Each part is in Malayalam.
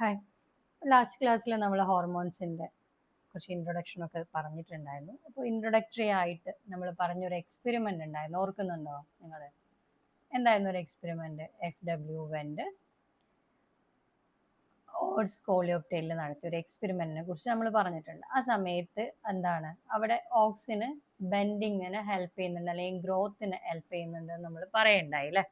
ഹായ്. ലാസ്റ്റ് ക്ലാസ്സിൽ നമ്മൾ ഹോർമോൺസിൻ്റെ കുറച്ച് ഇൻട്രൊഡക്ഷനൊക്കെ പറഞ്ഞിട്ടുണ്ടായിരുന്നു. അപ്പോൾ ഇൻട്രൊഡക്ടറി ആയിട്ട് നമ്മൾ പറഞ്ഞൊരു എക്സ്പെരിമെൻ്റ് ഉണ്ടായിരുന്നു. ഓർക്കുന്നുണ്ടോ നിങ്ങൾ? എന്തായിരുന്നു ഒരു എക്സ്പെരിമെൻ്റ്? FW വെൻഡ് ഓട്സ് കോളിയോക്ടെയിലിൽ നടത്തിയ ഒരു എക്സ്പെരിമെൻറ്റിനെ കുറിച്ച് നമ്മൾ പറഞ്ഞിട്ടുണ്ട്. ആ സമയത്ത് എന്താണ് അവിടെ ഓക്സിന് ബെൻഡിങ്ങിന് ഹെൽപ്പ് ചെയ്യുന്നുണ്ട്, അല്ലെങ്കിൽ ഗ്രോത്തിന് ഹെൽപ്പ് ചെയ്യുന്നുണ്ട് എന്ന് നമ്മൾ പറയുണ്ടായി അല്ലേ?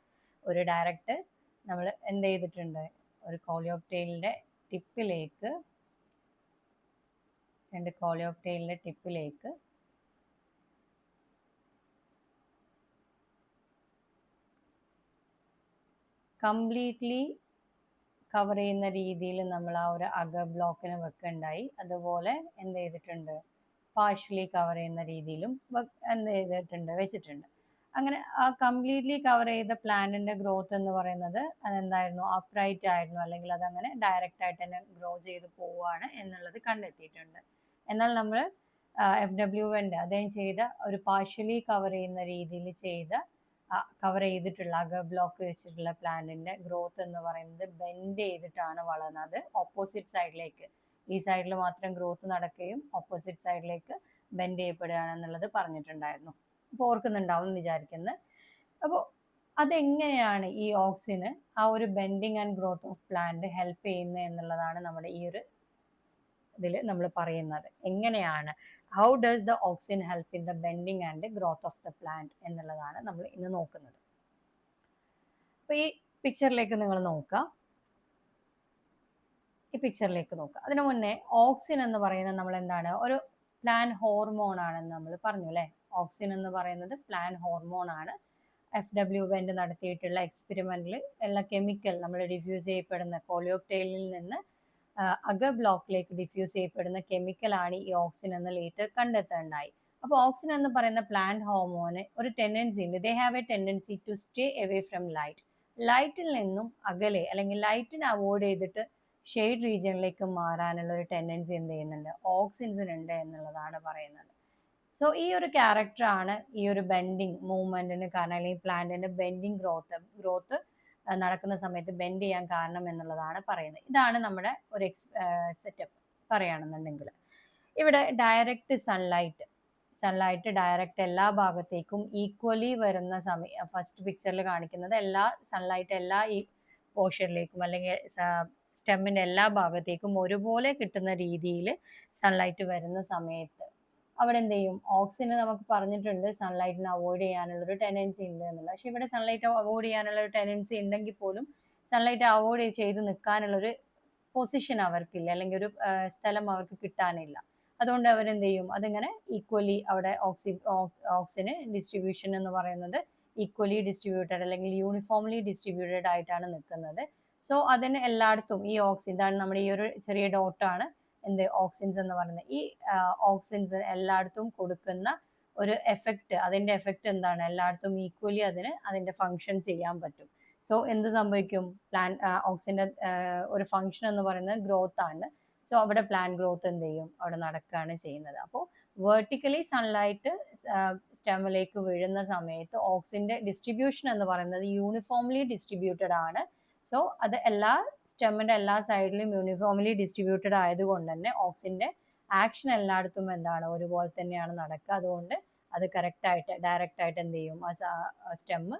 ഒരു ഡയറക്റ്റ് നമ്മൾ എന്ത് ചെയ്തിട്ടുണ്ട്, ഒരു കോളിയോക്ടെയിലിൻ്റെ ടിപ്പിലേക്ക് കോളിയോക്ടെയിലിൻ്റെ ടിപ്പിലേക്ക് കംപ്ലീറ്റ്ലി കവർ ചെയ്യുന്ന രീതിയിൽ നമ്മൾ ആ ഒരു അഗർ ബ്ലോക്കിന് വെക്കുണ്ടായി. അതുപോലെ എന്ത് ചെയ്തിട്ടുണ്ട്, പാർഷ്യലി കവർ ചെയ്യുന്ന രീതിയിലും എന്ത് ചെയ്തിട്ടുണ്ട്, വെച്ചിട്ടുണ്ട്. അങ്ങനെ ആ കംപ്ലീറ്റ്ലി കവർ ചെയ്ത പ്ലാന്റിന്റെ ഗ്രോത്ത് എന്ന് പറയുന്നത് അതെന്തായിരുന്നു, അപ്രൈറ്റ് ആയിരുന്നു, അല്ലെങ്കിൽ അതങ്ങനെ ഡയറക്റ്റ് ആയിട്ട് തന്നെ ഗ്രോ ചെയ്ത് പോവുകയാണ് എന്നുള്ളത് കണ്ടെത്തിയിട്ടുണ്ട്. എന്നാൽ നമ്മൾ FW അദ്ദേഹം ചെയ്ത ഒരു പാർഷ്യലി കവർ ചെയ്യുന്ന രീതിയിൽ ചെയ്ത കവർ ചെയ്തിട്ടുള്ള അഗർ ബ്ലോക്ക് വെച്ചിട്ടുള്ള പ്ലാന്റിന്റെ ഗ്രോത്ത് എന്ന് പറയുന്നത് ബെൻഡ് ചെയ്തിട്ടാണ് വളർന്നത് ഓപ്പോസിറ്റ് സൈഡിലേക്ക്. ഈ സൈഡിൽ മാത്രം ഗ്രോത്ത് നടക്കുകയും ഓപ്പോസിറ്റ് സൈഡിലേക്ക് ബെൻഡ് ചെയ്യപ്പെടുകയാണെന്നുള്ളത് പറഞ്ഞിട്ടുണ്ടായിരുന്നു. അപ്പോൾ ഓർക്കുന്നുണ്ടാവും എന്ന് വിചാരിക്കുന്നത്. അപ്പോൾ അതെങ്ങനെയാണ് ഈ ഓക്സിന് ആ ഒരു bending and growth of plant help ചെയ്യുന്നത് എന്നുള്ളതാണ് നമ്മുടെ ഈ ഒരു ഇതിൽ നമ്മൾ പറയുന്നത്. എങ്ങനെയാണ്, how does the auxin help in the bending and growth of the plant എന്നുള്ളതാണ് നമ്മൾ ഇന്ന് നോക്കുന്നത്. അപ്പോൾ ഈ പിക്ചറിലേക്ക് നിങ്ങൾ നോക്കുക. അതിനു മുന്നേ ഓക്സിൻ എന്ന് പറയുന്നത് നമ്മൾ എന്താണ്, ഒരു പ്ലാൻ ഹോർമോൺ ആണെന്ന് നമ്മൾ പറഞ്ഞു അല്ലേ? ഓക്സിൻ എന്ന് പറയുന്നത് പ്ലാൻ ഹോർമോൺ ആണ്. FW വെൻഡ് നടത്തിയിട്ടുള്ള എക്സ്പെരിമെന്റിൽ ഉള്ള കെമിക്കൽ നമ്മൾ ഡിഫ്യൂസ് ചെയ്യപ്പെടുന്ന കോളിയോക്ടെയിലിൽ നിന്ന് അഗർ ബ്ലോക്കിലേക്ക് ഡിഫ്യൂസ് ചെയ്യപ്പെടുന്ന കെമിക്കലാണ് ഈ ഓക്സിൻ എന്ന് ലേറ്റർ കണ്ടെത്താനുണ്ടായി. അപ്പോൾ ഓക്സിൻ എന്ന് പറയുന്ന പ്ലാന്റ് ഹോർമോന് ഒരു ടെൻഡൻസി ഉണ്ട്. They have a tendency to stay away from light. ലൈറ്റിൽ നിന്നും അകലെ, അല്ലെങ്കിൽ ലൈറ്റിനെ അവോയ്ഡ് ചെയ്തിട്ട് ഷെയ്ഡ് റീജിയനിലേക്ക് മാറാനുള്ള ഒരു ടെൻഡൻസി എന്ത് ചെയ്യുന്നുണ്ട്, ഓക്സിൻസിനുണ്ട് എന്നുള്ളതാണ് പറയുന്നത്. സോ ഈ ഒരു ക്യാരക്ടറാണ് ഈ ഒരു ബെൻഡിങ് മൂവ്മെന്റിന് കാരണം, അല്ലെങ്കിൽ പ്ലാന്റിന്റെ ബെൻഡിങ് ഗ്രോത്ത് നടക്കുന്ന സമയത്ത് ബെൻഡ് ചെയ്യാൻ കാരണം എന്നുള്ളതാണ് പറയുന്നത്. ഇതാണ് നമ്മുടെ ഒരു സെറ്റപ്പ് പറയുകയാണെന്നുണ്ടെങ്കിൽ. ഇവിടെ ഡയറക്റ്റ് സൺലൈറ്റ് ഡയറക്റ്റ് എല്ലാ ഭാഗത്തേക്കും ഈക്വലി വരുന്ന സമയം ഫസ്റ്റ് പിക്ചറിൽ കാണിക്കുന്നത് സൺലൈറ്റ് എല്ലാ ഈ പോർഷനിലേക്കും, അല്ലെങ്കിൽ സ്റ്റെമ്മിന്റെ എല്ലാ ഭാഗത്തേക്കും ഒരുപോലെ കിട്ടുന്ന രീതിയിൽ സൺലൈറ്റ് വരുന്ന സമയത്ത് അവിടെ എന്ത് ചെയ്യും, ഓക്സിന് നമുക്ക് പറഞ്ഞിട്ടുണ്ട് സൺലൈറ്റിനെ അവോയ്ഡ് ചെയ്യാനുള്ള ഒരു ടെൻഡൻസി ഉണ്ട് എന്നുള്ളത്. പക്ഷെ ഇവിടെ സൺലൈറ്റ് അവോയ്ഡ് ചെയ്യാനുള്ള ഒരു ടെൻഡൻസി ഉണ്ടെങ്കിൽ പോലും സൺലൈറ്റ് അവോയ്ഡ് ചെയ്ത് നിൽക്കാനുള്ള ഒരു പൊസിഷൻ അവർക്കില്ല, അല്ലെങ്കിൽ ഒരു സ്ഥലം അവർക്ക് കിട്ടാനില്ല. അതുകൊണ്ട് അവരെന്ത് ചെയ്യും, അതിങ്ങനെ ഈക്വലി അവിടെ ഓക്സിന് ഡിസ്ട്രിബ്യൂഷൻ എന്ന് പറയുന്നത് ഈക്വലി ഡിസ്ട്രിബ്യൂട്ടഡ്, അല്ലെങ്കിൽ യൂണിഫോംലി ഡിസ്ട്രിബ്യൂട്ടഡ് ആയിട്ടാണ് നിൽക്കുന്നത്. സോ അതിന് എല്ലായിടത്തും ഈ ഓക്സിൻ, ഇതാണ് നമ്മുടെ ഈ ഒരു ചെറിയ ഡോട്ടാണ് എന്ത്, ഓക്സിൻസ് എന്ന് പറയുന്നത്. ഈ ഓക്സിൻസ് എല്ലായിടത്തും കൊടുക്കുന്ന ഒരു എഫക്റ്റ്, അതിന്റെ എഫക്റ്റ് എന്താണ്, എല്ലായിടത്തും ഈക്വലി അതിന്റെ ഫങ്ഷൻ ചെയ്യാൻ പറ്റും. സോ എന്ത് സംഭവിക്കും, ഓക്സിന്റെ ഒരു ഫങ്ഷൻ എന്ന് പറയുന്നത് ഗ്രോത്ത് ആണ്. സോ അവിടെ പ്ലാന്റ് ഗ്രോത്ത് എന്ത് ചെയ്യും, അവിടെ നടക്കുകയാണ് ചെയ്യുന്നത്. അപ്പോൾ വെർട്ടിക്കലി സൺലൈറ്റ് സ്റ്റെമ്മിലേക്ക് വീഴുന്ന സമയത്ത് ഓക്സിന്റെ ഡിസ്ട്രിബ്യൂഷൻ എന്ന് പറയുന്നത് യൂണിഫോംലി ഡിസ്ട്രിബ്യൂട്ടഡ് ആണ്. സോ അത് സ്റ്റെമ്മിന്റെ എല്ലാ സൈഡിലും യൂണിഫോംലി ഡിസ്ട്രിബ്യൂട്ടഡ് ആയതുകൊണ്ട് തന്നെ ഓക്സിന്റെ ആക്ഷൻ എല്ലായിടത്തും എന്താണ്, ഒരുപോലെ തന്നെയാണ് നടക്കുക. അതുകൊണ്ട് അത് ഡയറക്റ്റ് ആയിട്ട് എന്ത് ചെയ്യും, ആ സ്റ്റെമ്മ്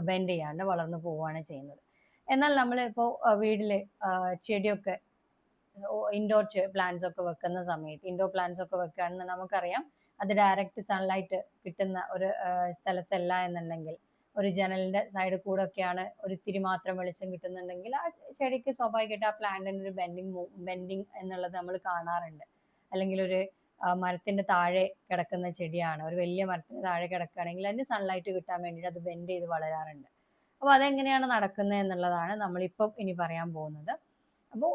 ബെൻഡ് ചെയ്യാണ്ട് വളർന്നു പോവുകയാണ് ചെയ്യുന്നത്. എന്നാൽ നമ്മളിപ്പോൾ വീട്ടില് ചെടിയൊക്കെ ഇൻഡോർ പ്ലാന്റ്സ് ഒക്കെ വെക്കുന്ന സമയത്ത്, ഇൻഡോർ പ്ലാന്റ്സ് ഒക്കെ വെക്കുകയാണെന്ന് നമുക്കറിയാം, അത് ഡയറക്റ്റ് സൺലൈറ്റ് കിട്ടുന്ന ഒരു സ്ഥലത്തല്ല എന്നുണ്ടെങ്കിൽ, ഒരു ജനലിന്റെ സൈഡിൽ കൂടെ ഒക്കെയാണ് ഒരു ഇത്തിരി മാത്രം വെളിച്ചം കിട്ടുന്നുണ്ടെങ്കിൽ ആ ചെടിക്ക് സ്വാഭാവികമായിട്ട് ആ പ്ലാന്റിന് ഒരു ബെൻഡിങ് എന്നുള്ളത് നമ്മൾ കാണാറുണ്ട്. അല്ലെങ്കിൽ ഒരു മരത്തിന്റെ താഴെ കിടക്കുന്ന ചെടിയാണ്, ഒരു വലിയ മരത്തിന്റെ താഴെ കിടക്കുകയാണെങ്കിൽ അതിന് സൺലൈറ്റ് കിട്ടാൻ വേണ്ടിയിട്ട് അത് ബെൻഡ് ചെയ്ത് വളരാറുണ്ട്. അപ്പോൾ അതെങ്ങനെയാണ് നടക്കുന്നത് എന്നുള്ളതാണ് നമ്മളിപ്പം ഇനി പറയാൻ പോകുന്നത്. അപ്പോൾ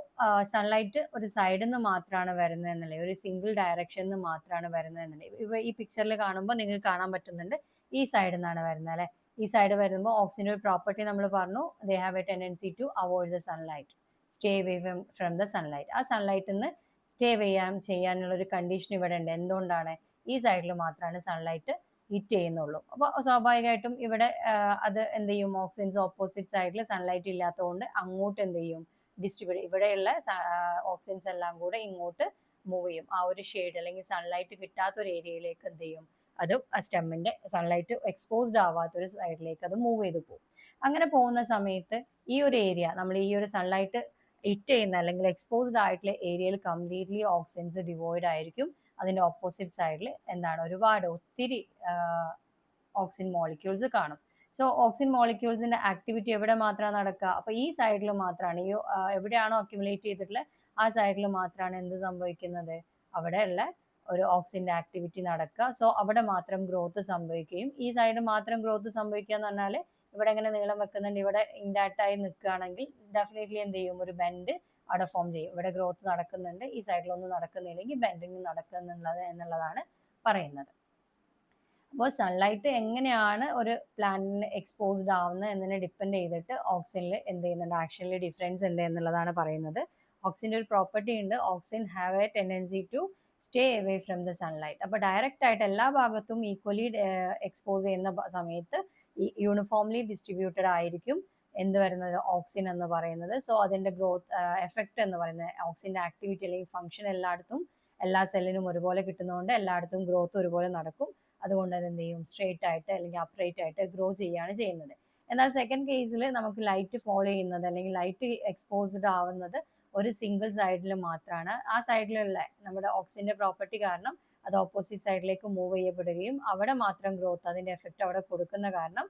സൺലൈറ്റ് ഒരു സൈഡിൽ നിന്ന് മാത്രമാണ് വരുന്നത് എന്നുള്ളത്, ഒരു സിംഗിൾ ഡയറക്ഷനിൽ നിന്ന് മാത്രമാണ് വരുന്നത് എന്നുള്ളത്. ഇപ്പൊ ഈ പിക്ചറിൽ കാണുമ്പോൾ നിങ്ങൾക്ക് കാണാൻ പറ്റുന്നുണ്ട്, ഈ സൈഡിൽ നിന്നാണ് വരുന്നത് അല്ലെ. ഈ സൈഡ് വരുമ്പോൾ ഓക്സിജന്റെ ഒരു പ്രോപ്പർട്ടി നമ്മൾ പറഞ്ഞു, they have a tendency to avoid the sunlight, stay away from the sunlight. ആ സൺലൈറ്റിൽ നിന്ന് സ്റ്റേ ചെയ്യാനുള്ള ഒരു കണ്ടീഷൻ ഇവിടെ ഉണ്ട്. എന്തുകൊണ്ടാണ്, ഈ സൈഡിൽ മാത്രമാണ് സൺലൈറ്റ് ഹിറ്റ് ചെയ്യുന്നുള്ളൂ. അപ്പോൾ സ്വാഭാവികമായിട്ടും ഇവിടെ അത് എന്ത് ചെയ്യും, ഓക്സിജൻസ് ഓപ്പോസിറ്റ് സൈഡിൽ സൺലൈറ്റ് ഇല്ലാത്തതുകൊണ്ട് അങ്ങോട്ട് എന്ത് ചെയ്യും, ഡിസ്ട്രിബ്യൂട്ട്, ഇവിടെയുള്ള ഓക്സിജൻസ് എല്ലാം കൂടെ ഇങ്ങോട്ട് മൂവ് ചെയ്യും. ആ ഒരു ഷെയ്ഡ് അല്ലെങ്കിൽ സൺലൈറ്റ് കിട്ടാത്ത ഒരു ഏരിയയിലേക്ക് എന്ത് ചെയ്യും, അത് സ്റ്റെമ്മിന്റെ സൺലൈറ്റ് എക്സ്പോസ്ഡ് ആവാത്ത ഒരു സൈഡിലേക്ക് അത് മൂവ് ചെയ്ത് പോകും. അങ്ങനെ പോകുന്ന സമയത്ത് ഈ ഒരു ഏരിയ, നമ്മൾ ഈ ഒരു സൺലൈറ്റ് ഹിറ്റ് ചെയ്യുന്ന അല്ലെങ്കിൽ എക്സ്പോസ്ഡ് ആയിട്ടുള്ള ഏരിയയിൽ കംപ്ലീറ്റ്ലി ഓക്സിജൻസ് ഡിവോയിഡ് ആയിരിക്കും. അതിന്റെ ഓപ്പോസിറ്റ് സൈഡിൽ എന്താണ്, ഒരുപാട് ഒത്തിരി ഓക്സിജൻ മോളിക്യൂൾസ് കാണും. സോ ഓക്സിജൻ മോളിക്യൂൾസിന്റെ ആക്ടിവിറ്റി എവിടെ മാത്രമാണ് നടക്കുക, അപ്പൊ ഈ സൈഡിൽ മാത്രമാണ്, ഈ എവിടെയാണോ അക്യുമുലേറ്റ് ചെയ്തിട്ടുള്ളത് ആ സൈഡിൽ മാത്രമാണ് എന്ത് സംഭവിക്കുന്നത്, അവിടെയുള്ള ഒരു ഓക്സിജന്റെ ആക്ടിവിറ്റി നടക്കുക. സോ അവിടെ മാത്രം ഗ്രോത്ത് സംഭവിക്കുകയും, ഈ സൈഡ് മാത്രം ഗ്രോത്ത് സംഭവിക്കുക എന്ന് പറഞ്ഞാൽ ഇവിടെ ഇങ്ങനെ നീളം വെക്കുന്നുണ്ട്, ഇവിടെ ഇൻടാക്ട് ആയി നിൽക്കുകയാണെങ്കിൽ ഡെഫിനറ്റ്ലി എന്ത് ചെയ്യും, ഒരു ബെൻഡ് അവിടെ ഫോം ചെയ്യും. ഇവിടെ ഗ്രോത്ത് നടക്കുന്നുണ്ട്, ഈ സൈഡിലൊന്നും നടക്കുന്നില്ലെങ്കിൽ ബെൻഡിങ് നടക്കുന്നുള്ളത് എന്നുള്ളതാണ് പറയുന്നത്. അപ്പോൾ സൺലൈറ്റ് എങ്ങനെയാണ് ഒരു പ്ലാന്റിന് എക്സ്പോസ്ഡ് ആവുന്നത് എന്നതിനെ ഡിപ്പെൻഡ് ചെയ്തിട്ട് ഓക്സിജനിൽ എന്ത് ചെയ്യുന്നുണ്ട്, ആക്ഷനിൽ ഡിഫറൻസ് ഉണ്ട് എന്നുള്ളതാണ് പറയുന്നത്. ഓക്സിജന്റെ ഒരു പ്രോപ്പർട്ടി ഉണ്ട്, oxygen have a tendency to stay away from the sunlight. അപ്പോൾ ഡയറക്റ്റ് ആയിട്ട് എല്ലാ ഭാഗത്തും ഈക്വലി എക്സ്പോസ് ചെയ്യുന്ന സമയത്ത് യൂണിഫോംലി ഡിസ്ട്രിബ്യൂട്ടഡ് ആയിരിക്കും എന്ത് വരുന്നത്, ഓക്സിജൻ എന്ന് പറയുന്നത്. സോ അതിന്റെ ഗ്രോത്ത് എഫക്റ്റ് എന്ന് പറയുന്നത്, ഓക്സിജന്റെ ആക്ടിവിറ്റി അല്ലെങ്കിൽ ഫംഗ്ഷൻ എല്ലായിടത്തും എല്ലാ സെല്ലിനും ഒരുപോലെ കിട്ടുന്നതുകൊണ്ട് എല്ലായിടത്തും ഗ്രോത്ത് ഒരുപോലെ നടക്കും. അതുകൊണ്ട് അത് എന്ത് ചെയ്യും, സ്ട്രേറ്റ് ആയിട്ട് അല്ലെങ്കിൽ അപ്രൈറ്റ് ആയിട്ട് ഗ്രോ ചെയ്യുകയാണ് ചെയ്യുന്നത്. എന്നാൽ സെക്കൻഡ് കേസിൽ നമുക്ക് ലൈറ്റ് ഫോളോ ചെയ്യുന്നത് അല്ലെങ്കിൽ ലൈറ്റ് എക്സ്പോസ്ഡ് ആവുന്നത് ഒരു സിംഗിൾ സൈഡിൽ മാത്രമാണ്. ആ സൈഡിലുള്ള നമ്മുടെ ഓക്സിജന്റെ പ്രോപ്പർട്ടി കാരണം അത് ഓപ്പോസിറ്റ് സൈഡിലേക്ക് മൂവ് ചെയ്യപ്പെടുകയും അവിടെ മാത്രം ഗ്രോത്ത്, അതിന്റെ എഫക്റ്റ് അവിടെ കൊടുക്കുന്ന കാരണം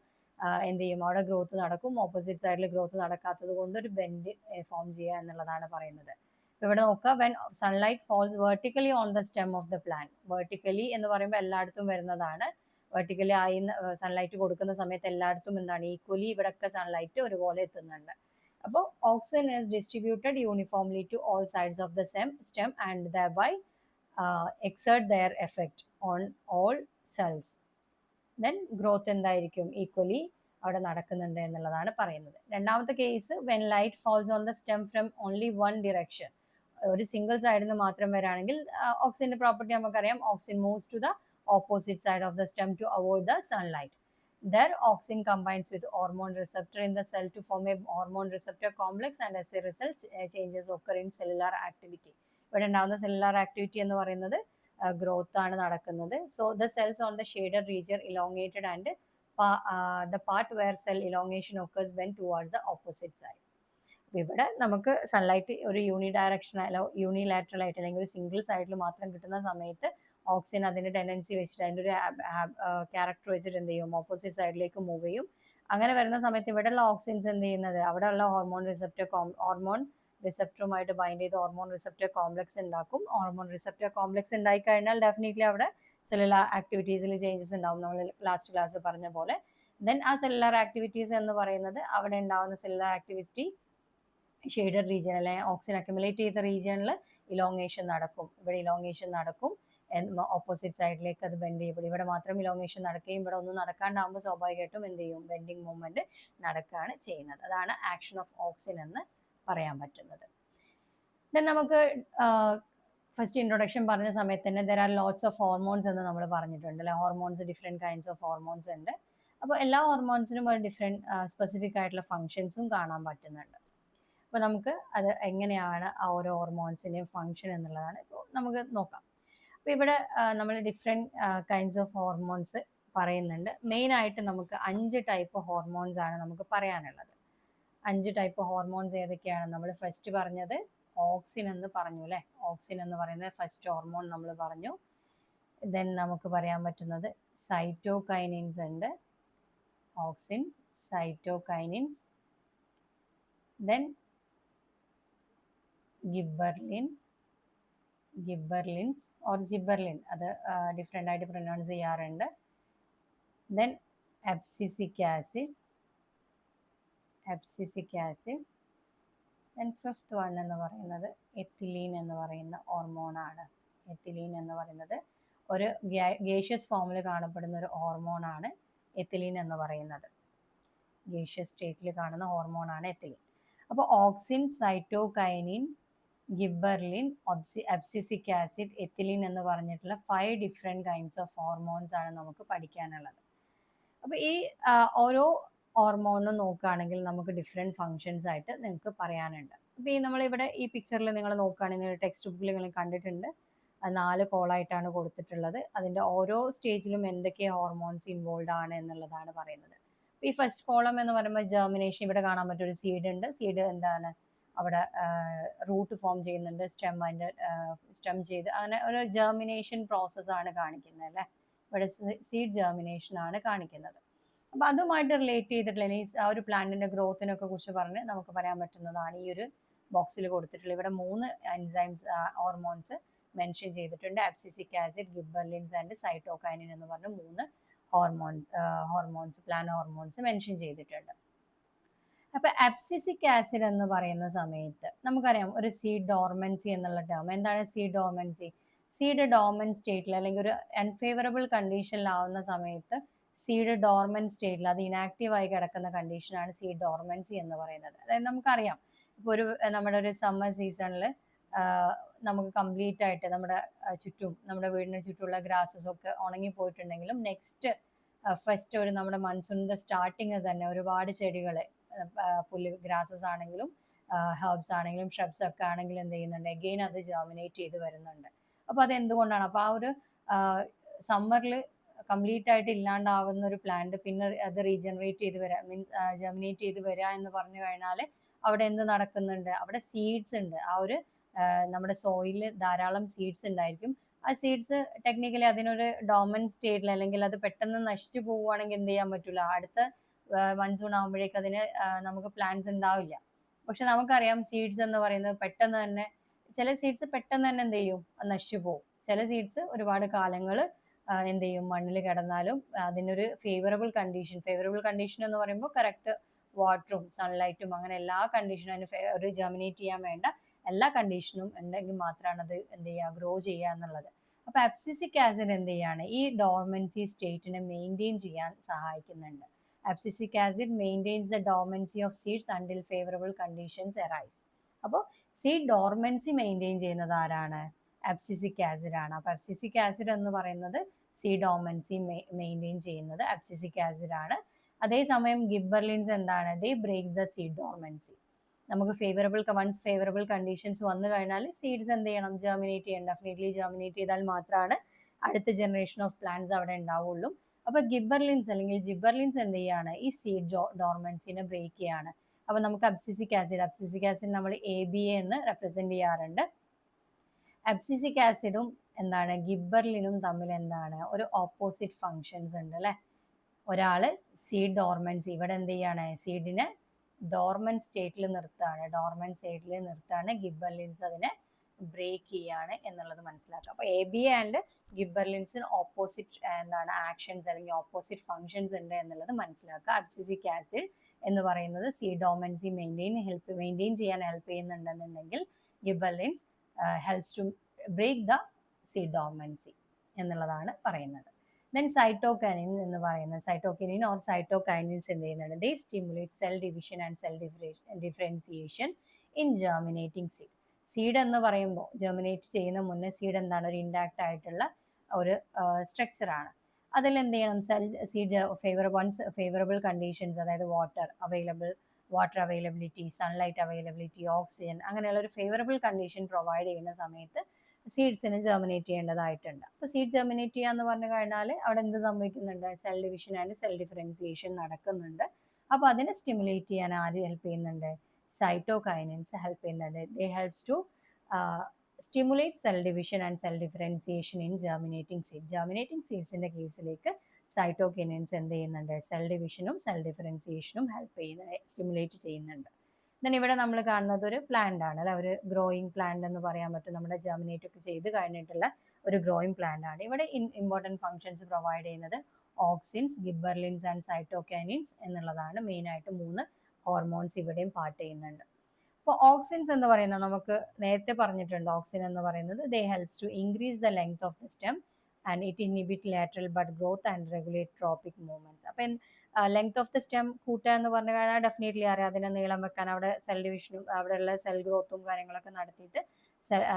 എന്ത് ചെയ്യും, അവിടെ ഗ്രോത്ത് നടക്കും. ഓപ്പോസിറ്റ് സൈഡിൽ ഗ്രോത്ത് നടക്കാത്തത് കൊണ്ട് ഒരു ബെൻഡ് ഫോം ചെയ്യുക എന്നുള്ളതാണ് പറയുന്നത്. ഇവിടെ നോക്കുക, when sunlight falls vertically on the stem of the plant. Vertically എന്ന് പറയുമ്പോൾ എല്ലായിടത്തും വരുന്നതാണ്. വെർട്ടിക്കലി ആയി സൺലൈറ്റ് കൊടുക്കുന്ന സമയത്ത് എല്ലായിടത്തും എന്താണ്, ഈക്വലി ഇവിടെയൊക്കെ സൺലൈറ്റ് ഒരുപോലെ എത്തുന്നുണ്ട്. അപ്പോൾ oxygen is distributed uniformly to all sides of the stem and thereby exert their effect on all cells. Then growth എന്തായിരിക്കും, ഈക്വലി അവിടെ നടക്കുന്നുണ്ട് എന്നുള്ളതാണ് പറയുന്നത്. രണ്ടാമത്തെ case, when light falls on the stem from only one direction. ഒരു സിംഗിൾ സൈഡിൽ നിന്ന് മാത്രം വരാണെങ്കിൽ ഓക്സിജന്റെ പ്രോപ്പർട്ടി നമുക്കറിയാം, oxygen moves to the opposite side of the stem to avoid the sunlight. There oxygen combines with hormone receptor in the cell to form a hormone receptor complex and as a result changes occur in cellular activity. ഇവിടെ ഉണ്ടാകുന്ന സെല്ലുലാർ ആക്ടിവിറ്റി എന്ന് പറയുന്നത് ഗ്രോത്ത് ആണ് നടക്കുന്നത്. So the cells on the shaded region elongated and the part where cell elongation occurs when towards the opposite side. ഇവിടെ നമുക്ക് സൺലൈറ്റ് ഒരു യൂണിലാറ്ററൽ ആയിട്ട് അല്ലെങ്കിൽ ഒരു സിംഗിൾ സൈഡിൽ മാത്രം കിട്ടുന്ന സമയത്ത് ഓക്സിജൻ അതിന്റെ ടെൻഡൻസി വെച്ചിട്ട് അതിന്റെ ഒരു ക്യാരക്ടർ വെച്ചിട്ട് എന്ത് ചെയ്യും, ഓപ്പോസിറ്റ് സൈഡിലേക്ക് മൂവ് ചെയ്യും. അങ്ങനെ വരുന്ന സമയത്ത് ഇവിടെയുള്ള ഓക്സിജൻസ് എന്ത് ചെയ്യുന്നത്, അവിടെയുള്ള ഹോർമോൺ റിസപ്റ്ററുമായിട്ട് ബൈൻഡ് ചെയ്ത് ഹോർമോൺ റിസപ്റ്റർ കോംപ്ലക്സ് ഉണ്ടാക്കും. ഹോർമോൺ റിസപ്റ്റർ കോംപ്ലക്സ് ഉണ്ടായി കഴിഞ്ഞാൽ ഡെഫിനറ്റ്ലി അവിടെ സെല്ലുലാർ ആക്ടിവിറ്റീസിൽ ചേഞ്ചസ് ഉണ്ടാവും, നമ്മൾ ലാസ്റ്റ് ക്ലാസ് പറഞ്ഞ പോലെ. ദെൻ ആ സെല്ലുലാർ ആക്ടിവിറ്റീസ് എന്ന് പറയുന്നത് അവിടെ ഉണ്ടാകുന്ന സെല്ലുലാർ ആക്ടിവിറ്റി ഷെയ്ഡഡ് റീജിയൻ അല്ലെങ്കിൽ ഓക്സിജൻ അക്യുമുലേറ്റ് ചെയ്ത റീജിയനിൽ ഇലോങ്ങേഷൻ നടക്കും. ഇവിടെ ഇലോങ്ങേഷൻ നടക്കും, ഓപ്പോസിറ്റ് സൈഡിലേക്ക് അത് ബെൻഡ് ചെയ്യപ്പെടും. ഇവിടെ മാത്രം ഇലോങ്ങേഷൻ നടക്കുകയും ഇവിടെ ഒന്നും നടക്കാണ്ടാകുമ്പോൾ സ്വാഭാവികമായിട്ടും എന്ത് ചെയ്യും, ബെൻഡിങ് മൂവ്മെന്റ് നടക്കുകയാണ് ചെയ്യുന്നത്. അതാണ് ആക്ഷൻ ഓഫ് ഓക്സിജൻ എന്ന് പറയാൻ പറ്റുന്നത്. ദെൻ നമുക്ക് ഫസ്റ്റ് ഇൻട്രൊഡക്ഷൻ പറഞ്ഞ സമയത്ത് തന്നെ there are lots of hormones എന്ന് നമ്മൾ പറഞ്ഞിട്ടുണ്ട് അല്ലെ. Hormones different kinds of hormones ഉണ്ട്. അപ്പോൾ എല്ലാ ഹോർമോൺസിനും ഒരു ഡിഫറെൻറ്റ് സ്പെസിഫിക് ആയിട്ടുള്ള ഫങ്ഷൻസും കാണാൻ പറ്റുന്നുണ്ട്. അപ്പോൾ നമുക്ക് അത് എങ്ങനെയാണ് ആ ഓരോ ഹോർമോൺസിൻ്റെയും ഫങ്ഷൻ എന്നുള്ളതാണ് ഇപ്പോൾ നമുക്ക് നോക്കാം. അപ്പോൾ ഇവിടെ നമ്മൾ ഡിഫറെൻറ്റ് കൈൻഡ്സ് ഓഫ് ഹോർമോൺസ് പറയുന്നുണ്ട്. മെയിനായിട്ട് നമുക്ക് 5 ടൈപ്പ് ഹോർമോൺസ് ആണ് നമുക്ക് പറയാനുള്ളത്. 5 ടൈപ്പ് ഹോർമോൺസ് ഏതൊക്കെയാണ്? നമ്മൾ ഫസ്റ്റ് പറഞ്ഞത് ഓക്സിൻ എന്ന് പറഞ്ഞു അല്ലേ. ഓക്സിൻ എന്ന് പറയുന്നത് ഫസ്റ്റ് ഹോർമോൺ നമ്മൾ പറഞ്ഞു. ദെൻ നമുക്ക് പറയാൻ പറ്റുന്നത് സൈറ്റോകൈനിൻസ് ഉണ്ട്. Auxin, cytokinins, then ഗിബർലിൻസ് or gibberellin, അത് ഡിഫറെൻ്റ് ആയിട്ട് പ്രൊനൗൺസ് ചെയ്യാറുണ്ട്. Then abscisic acid. Then fifth one എന്ന് പറയുന്നത് എത്തിലീൻ എന്ന് പറയുന്ന ഹോർമോണാണ്. എത്തിലീൻ എന്ന് പറയുന്നത് ഒരു ഗേഷ്യസ് ഫോമിൽ കാണപ്പെടുന്ന ഒരു ഹോർമോണാണ് എത്തിലീൻ എന്ന് പറയുന്നത്. ഗേഷ്യസ് സ്റ്റേറ്റിൽ കാണുന്ന ഹോർമോണാണ് എത്തിലീൻ. അപ്പോൾ auxin, cytokinin, gibberellin, abscisic acid, ethylene എന്ന് പറഞ്ഞിട്ടുള്ള 5 ഡിഫറെൻറ്റ് കൈൻഡ്സ് ഓഫ് ഹോർമോൺസ് ആണ് നമുക്ക് പഠിക്കാനുള്ളത്. അപ്പോൾ ഈ ഓരോ ഹോർമോണും നോക്കുകയാണെങ്കിൽ നമുക്ക് ഡിഫറെൻറ്റ് ഫങ്ഷൻസ് ആയിട്ട് നിങ്ങൾക്ക് പറയാനുണ്ട്. അപ്പോൾ ഈ നമ്മളിവിടെ ഈ പിക്ചറിൽ നിങ്ങൾ നോക്കുകയാണെങ്കിൽ ടെക്സ്റ്റ് ബുക്കിൽ നിങ്ങൾ കണ്ടിട്ടുണ്ട്, 4 കോളായിട്ടാണ് കൊടുത്തിട്ടുള്ളത്. അതിൻ്റെ ഓരോ സ്റ്റേജിലും എന്തൊക്കെ ഹോർമോൺസ് ഇൻവോൾവ് ആണ് എന്നുള്ളതാണ് പറയുന്നത്. ഈ ഫസ്റ്റ് കോളം എന്ന് പറയുമ്പോൾ ജെർമിനേഷൻ, ഇവിടെ കാണാൻ പറ്റൊരു സീഡ് ഉണ്ട്. സീഡ് എന്താണ് അവിടെ റൂട്ട് ഫോം ചെയ്യുന്നുണ്ട്, സ്റ്റെം ചെയ്ത് അങ്ങനെ ഒരു ജെർമിനേഷൻ പ്രോസസ്സാണ് കാണിക്കുന്നത് അല്ലേ. ഇവിടെ സീഡ് ജെർമിനേഷൻ ആണ് കാണിക്കുന്നത്. അപ്പോൾ അതുമായിട്ട് റിലേറ്റ് ചെയ്തിട്ടുള്ള ആ ഒരു പ്ലാന്റിന്റെ ഗ്രോത്തിനൊക്കെ കുറിച്ച് പറഞ്ഞ് നമുക്ക് പറയാൻ പറ്റുന്നതാണ് ഈ ഒരു ബോക്സിൽ കൊടുത്തിട്ടുള്ളത്. ഇവിടെ 3 എൻസൈംസ് ഹോർമോൺസ് മെൻഷൻ ചെയ്തിട്ടുണ്ട്. അബ്സിസിക് ആസിഡ്, ഗിബർലിൻസ് ആൻഡ് സൈറ്റോകൈനിൻ എന്ന് പറഞ്ഞ 3 ഹോർമോൺസ് പ്ലാൻ ഹോർമോൺസ് മെൻഷൻ ചെയ്തിട്ടുണ്ട്. അപ്പൊ അബ്സിസിക് ആസിഡ് എന്ന് പറയുന്ന സമയത്ത് നമുക്കറിയാം ഒരു സീഡ് ഡോർമൻസി എന്നുള്ള ടേം. എന്താണ് സീഡ് ഡോർമൻസി? സീഡ് ഡോർമൻ സ്റ്റേറ്റിൽ അല്ലെങ്കിൽ ഒരു അൺഫേവറബിൾ കണ്ടീഷനിലാവുന്ന സമയത്ത് സീഡ് ഡോർമൻ സ്റ്റേറ്റിൽ അത് ഇനാക്റ്റീവ് ആയി കിടക്കുന്ന കണ്ടീഷനാണ് സീഡ് ഡോർമൻസി എന്ന് പറയുന്നത്. അതായത് നമുക്കറിയാം ഇപ്പോൾ നമ്മുടെ ഒരു സമ്മർ സീസണിൽ നമുക്ക് കംപ്ലീറ്റ് ആയിട്ട് നമ്മുടെ ചുറ്റും നമ്മുടെ വീടിന് ചുറ്റുമുള്ള ഗ്രാസസ് ഒക്കെ ഉണങ്ങിപ്പോയിട്ടുണ്ടെങ്കിലും നെക്സ്റ്റ് ഫസ്റ്റ് ഒരു നമ്മുടെ മൺസൂണിന്റെ സ്റ്റാർട്ടിങ് തന്നെ ഒരുപാട് ചെടികൾ, പുല്ല് ഗ്രാസസ് ആണെങ്കിലും ഹെർബ്സ് ആണെങ്കിലും ഷ്രബ്സ് ഒക്കെ ആണെങ്കിലും എന്ത് ചെയ്യുന്നുണ്ട്, എഗെയിൻ അത് ജെർമിനേറ്റ് ചെയ്ത് വരുന്നുണ്ട്. അപ്പോൾ അത് എന്തുകൊണ്ടാണ്? അപ്പോൾ ആ ഒരു സമ്മറിൽ കംപ്ലീറ്റ് ആയിട്ട് ഇല്ലാണ്ടാവുന്ന ഒരു പ്ലാന്റ് പിന്നെ അത് റീജനറേറ്റ് ചെയ്ത് വരിക, മീൻസ് ജെർമിനേറ്റ് ചെയ്ത് വരിക എന്ന് പറഞ്ഞു കഴിഞ്ഞാൽ അവിടെ എന്ത് നടക്കുന്നുണ്ട്? അവിടെ സീഡ്സ് ഉണ്ട്. ആ ഒരു നമ്മുടെ സോയിലിൽ ധാരാളം സീഡ്സ് ഉണ്ടായിരിക്കും. ആ സീഡ്സ് ടെക്നിക്കലി അതിനൊരു ഡോമൻ സ്റ്റേറ്റിൽ അല്ലെങ്കിൽ അത് പെട്ടെന്ന് നശിച്ചു പോവുകയാണെങ്കിൽ എന്ത് ചെയ്യാൻ പറ്റില്ല, അടുത്ത മൺസൂൺ ആകുമ്പോഴേക്ക് അതിന് നമുക്ക് പ്ലാന്റ്സ് ഉണ്ടാവില്ല. പക്ഷെ നമുക്കറിയാം സീഡ്സ് എന്ന് പറയുന്നത് പെട്ടെന്ന് തന്നെ, ചില സീഡ്സ് പെട്ടെന്ന് തന്നെ എന്ത് ചെയ്യും, നശിച്ചു പോകും. ചില സീഡ്സ് ഒരുപാട് കാലങ്ങൾ എന്ത് ചെയ്യും, മണ്ണിൽ കിടന്നാലും അതിനൊരു ഫേവറബിൾ കണ്ടീഷൻ എന്ന് പറയുമ്പോൾ കറക്റ്റ് വാട്ടറും സൺലൈറ്റും അങ്ങനെ എല്ലാ കണ്ടീഷനും അതിന് ഒരു ജെർമിനേറ്റ് ചെയ്യാൻ വേണ്ട എല്ലാ കണ്ടീഷനും ഉണ്ടെങ്കിൽ മാത്രമാണ് അത് എന്ത് ചെയ്യുക, ഗ്രോ ചെയ്യുക എന്നുള്ളത്. അപ്പൊ അബ്സിസിക് ആസിഡ് എന്ത് ചെയ്യാണ്, ഈ ഡോർമൻസി സ്റ്റേറ്റിനെ മെയിൻറ്റെയിൻ ചെയ്യാൻ സഹായിക്കുന്നുണ്ട്. Abscisic acid maintains the dormancy of seeds until favorable conditions arise. അപ്പോൾ സീഡ് ഡോർമൻസി മെയിൻറ്റെയിൻ ചെയ്യുന്നത് ആരാണ്? അബ്സിസിക് ആസിഡ് ആണ്. അപ്പോൾ അബ്സിസിക് ആസിഡ് എന്ന് പറയുന്നത് സീഡ് ഡോർമൻസി മെയിൻറ്റെയിൻ ചെയ്യുന്നത് അബ്സിസിക് ആസിഡ് ആണ്. അതേസമയം ഗിബർലിൻസ് എന്താണ്? ദേ ബ്രേക്സ് ദ സീഡ് ഡോർമൻസി. നമുക്ക് വൺസ് ഫേവറബിൾ കണ്ടീഷൻസ് വന്നു കഴിഞ്ഞാൽ സീഡ്സ് എന്ത് ചെയ്യണം, ജെർമിനേറ്റ് ചെയ്യണം. ഡെഫിനറ്റ്ലി ജെർമിനേറ്റ് ചെയ്താൽ മാത്രമാണ് അടുത്ത ജനറേഷൻ ഓഫ് പ്ലാന്റ്സ് അവിടെ ഉണ്ടാവുള്ളൂ. അപ്പൊ ഗിബർലിൻസ് അല്ലെങ്കിൽ ജിബർലിൻസ് എന്ത് ചെയ്യാണ്, ഈ സീഡ് ഡോർമൻസിനെ ബ്രേക്ക് ചെയ്യാണ്. അപ്പൊ നമുക്ക് അബ്സിസിക് ആസിഡ് നമ്മൾ ABA എന്ന് റെപ്രസെന്റ് ചെയ്യാറുണ്ട്. അബ്സിസിക് ആസിഡും എന്താണ് ഗിബർലിനും തമ്മിൽ എന്താണ് ഒരു ഓപ്പോസിറ്റ് ഫങ്ഷൻസ് ഉണ്ട് അല്ലെ. ഒരാള് സീഡ് ഡോർമൻസി, ഇവിടെ എന്ത് ചെയ്യാണ്, സീഡിനെ ഡോർമൻ സ്റ്റേറ്റിൽ നിർത്താണ്. ഗിബർലിൻസ് അതിനെ ബ്രേക്ക് ചെയ്യാണ് എന്നുള്ളത് മനസ്സിലാക്കുക. അപ്പോൾ ABA ആൻഡ് ഗിബർലിൻസിന് ഓപ്പോസിറ്റ് എന്താണ് ആക്ഷൻസ് അല്ലെങ്കിൽ ഓപ്പോസിറ്റ് ഫങ്ഷൻസ് ഉണ്ട് എന്നുള്ളത് മനസ്സിലാക്കുക. അബ്സിസിക് ആസിഡ് എന്ന് പറയുന്നത് സീഡ് ഡോർമൻസി മെയിൻറ്റെയിൻ ചെയ്യാൻ ഹെൽപ്പ് ചെയ്യുന്നുണ്ടെന്നുണ്ടെങ്കിൽ gibberellins helps to break the seed dormancy എന്നുള്ളതാണ് പറയുന്നത്. ദെൻ സൈറ്റോകൈനിൻ എന്ന് പറയുന്നത്, സൈറ്റോകിനിൻ ഓർ സൈറ്റോകൈനിൻസ് എന്ത് ചെയ്യുന്നുണ്ട്, they stimulate cell division and cell differentiation in germinating seed. Seed എന്ന് പറയുമ്പോൾ ജെർമിനേറ്റ് ചെയ്യുന്ന മുന്നേ സീഡ് എന്താണ്, ഒരു ഇൻടാക്ട് ആയിട്ടുള്ള ഒരു സ്ട്രക്ചറാണ്. അതിൽ എന്ത് ചെയ്യണം, സീഡ് ഫേവറബിൾ കണ്ടീഷൻസ്, അതായത് water availability, sunlight availability, oxygen, അങ്ങനെയുള്ള ഒരു ഫേവറബിൾ കണ്ടീഷൻ പ്രൊവൈഡ് ചെയ്യുന്ന സമയത്ത് സീഡ്സിന് ജെർമിനേറ്റ് ചെയ്യേണ്ടതായിട്ടുണ്ട്. അപ്പോൾ സീഡ് ജെർമിനേറ്റ് ചെയ്യാന്ന് പറഞ്ഞു കഴിഞ്ഞാൽ അവിടെ എന്ത് സംഭവിക്കുന്നുണ്ട്, cell division and cell differentiation നടക്കുന്നുണ്ട്. അപ്പോൾ അതിനെ സ്റ്റിമുലേറ്റ് ചെയ്യാൻ ആര് ഹെൽപ്പ് ചെയ്യുന്നുണ്ട്, സൈറ്റോകൈനിൻസ് ഹെൽപ്പ് ചെയ്യുന്നത്. They helps to stimulate cell division and cell differentiation in germinating സീഡ്സിന്റെ കേസിലേക്ക് സൈറ്റോകിനിൻസ് എന്ത് ചെയ്യുന്നുണ്ട്, സെൽ ഡിവിഷനും സെൽ ഡിഫറൻസിയേഷനും സ്റ്റിമുലേറ്റ് ചെയ്യുന്നുണ്ട്. ദെൻ ഇവിടെ നമ്മൾ കാണുന്നത് ഒരു പ്ലാന്റ് ആണ് അല്ലെ, ഒരു ഗ്രോയിങ് പ്ലാന്റ് എന്ന് പറയാൻ പറ്റും. നമ്മുടെ ജെർമിനേറ്റ് ഒക്കെ ചെയ്ത് കഴിഞ്ഞിട്ടുള്ള ഒരു ഗ്രോയിങ് പ്ലാന്റ് ആണ്. ഇവിടെ ഇമ്പോർട്ടൻറ്റ് ഫങ്ഷൻസ് പ്രൊവൈഡ് ചെയ്യുന്നത് ഓക്സിൻസ്, ഗിബർലിൻസ് ആൻഡ് സൈറ്റോകൈനിൻസ് എന്നുള്ളതാണ്. മെയിനായിട്ട് 3 ഹോർമോൺസ് ഇവിടെയും പാർട്ട് ചെയ്യുന്നുണ്ട്. അപ്പോൾ ഓക്സിൻസ് എന്ന് പറയുന്നത് നമുക്ക് നേരത്തെ പറഞ്ഞിട്ടുണ്ട്. ഓക്സിൻ എന്ന് പറയുന്നത് they helps to increase the length of the stem and it inhibit lateral bud growth and regulate tropic movements. അപ്പം ലെങ്ത് ഓഫ് ദ സ്റ്റെം കൂട്ടുക എന്ന് പറഞ്ഞു കഴിഞ്ഞാൽ ഡെഫിനറ്റ്ലി അറിയാം, അതിനെ നീളം വെക്കാൻ, അവിടെ സെൽ ഡിവിഷനും അവിടെയുള്ള സെൽ ഗ്രോത്തും കാര്യങ്ങളൊക്കെ നടത്തിയിട്ട്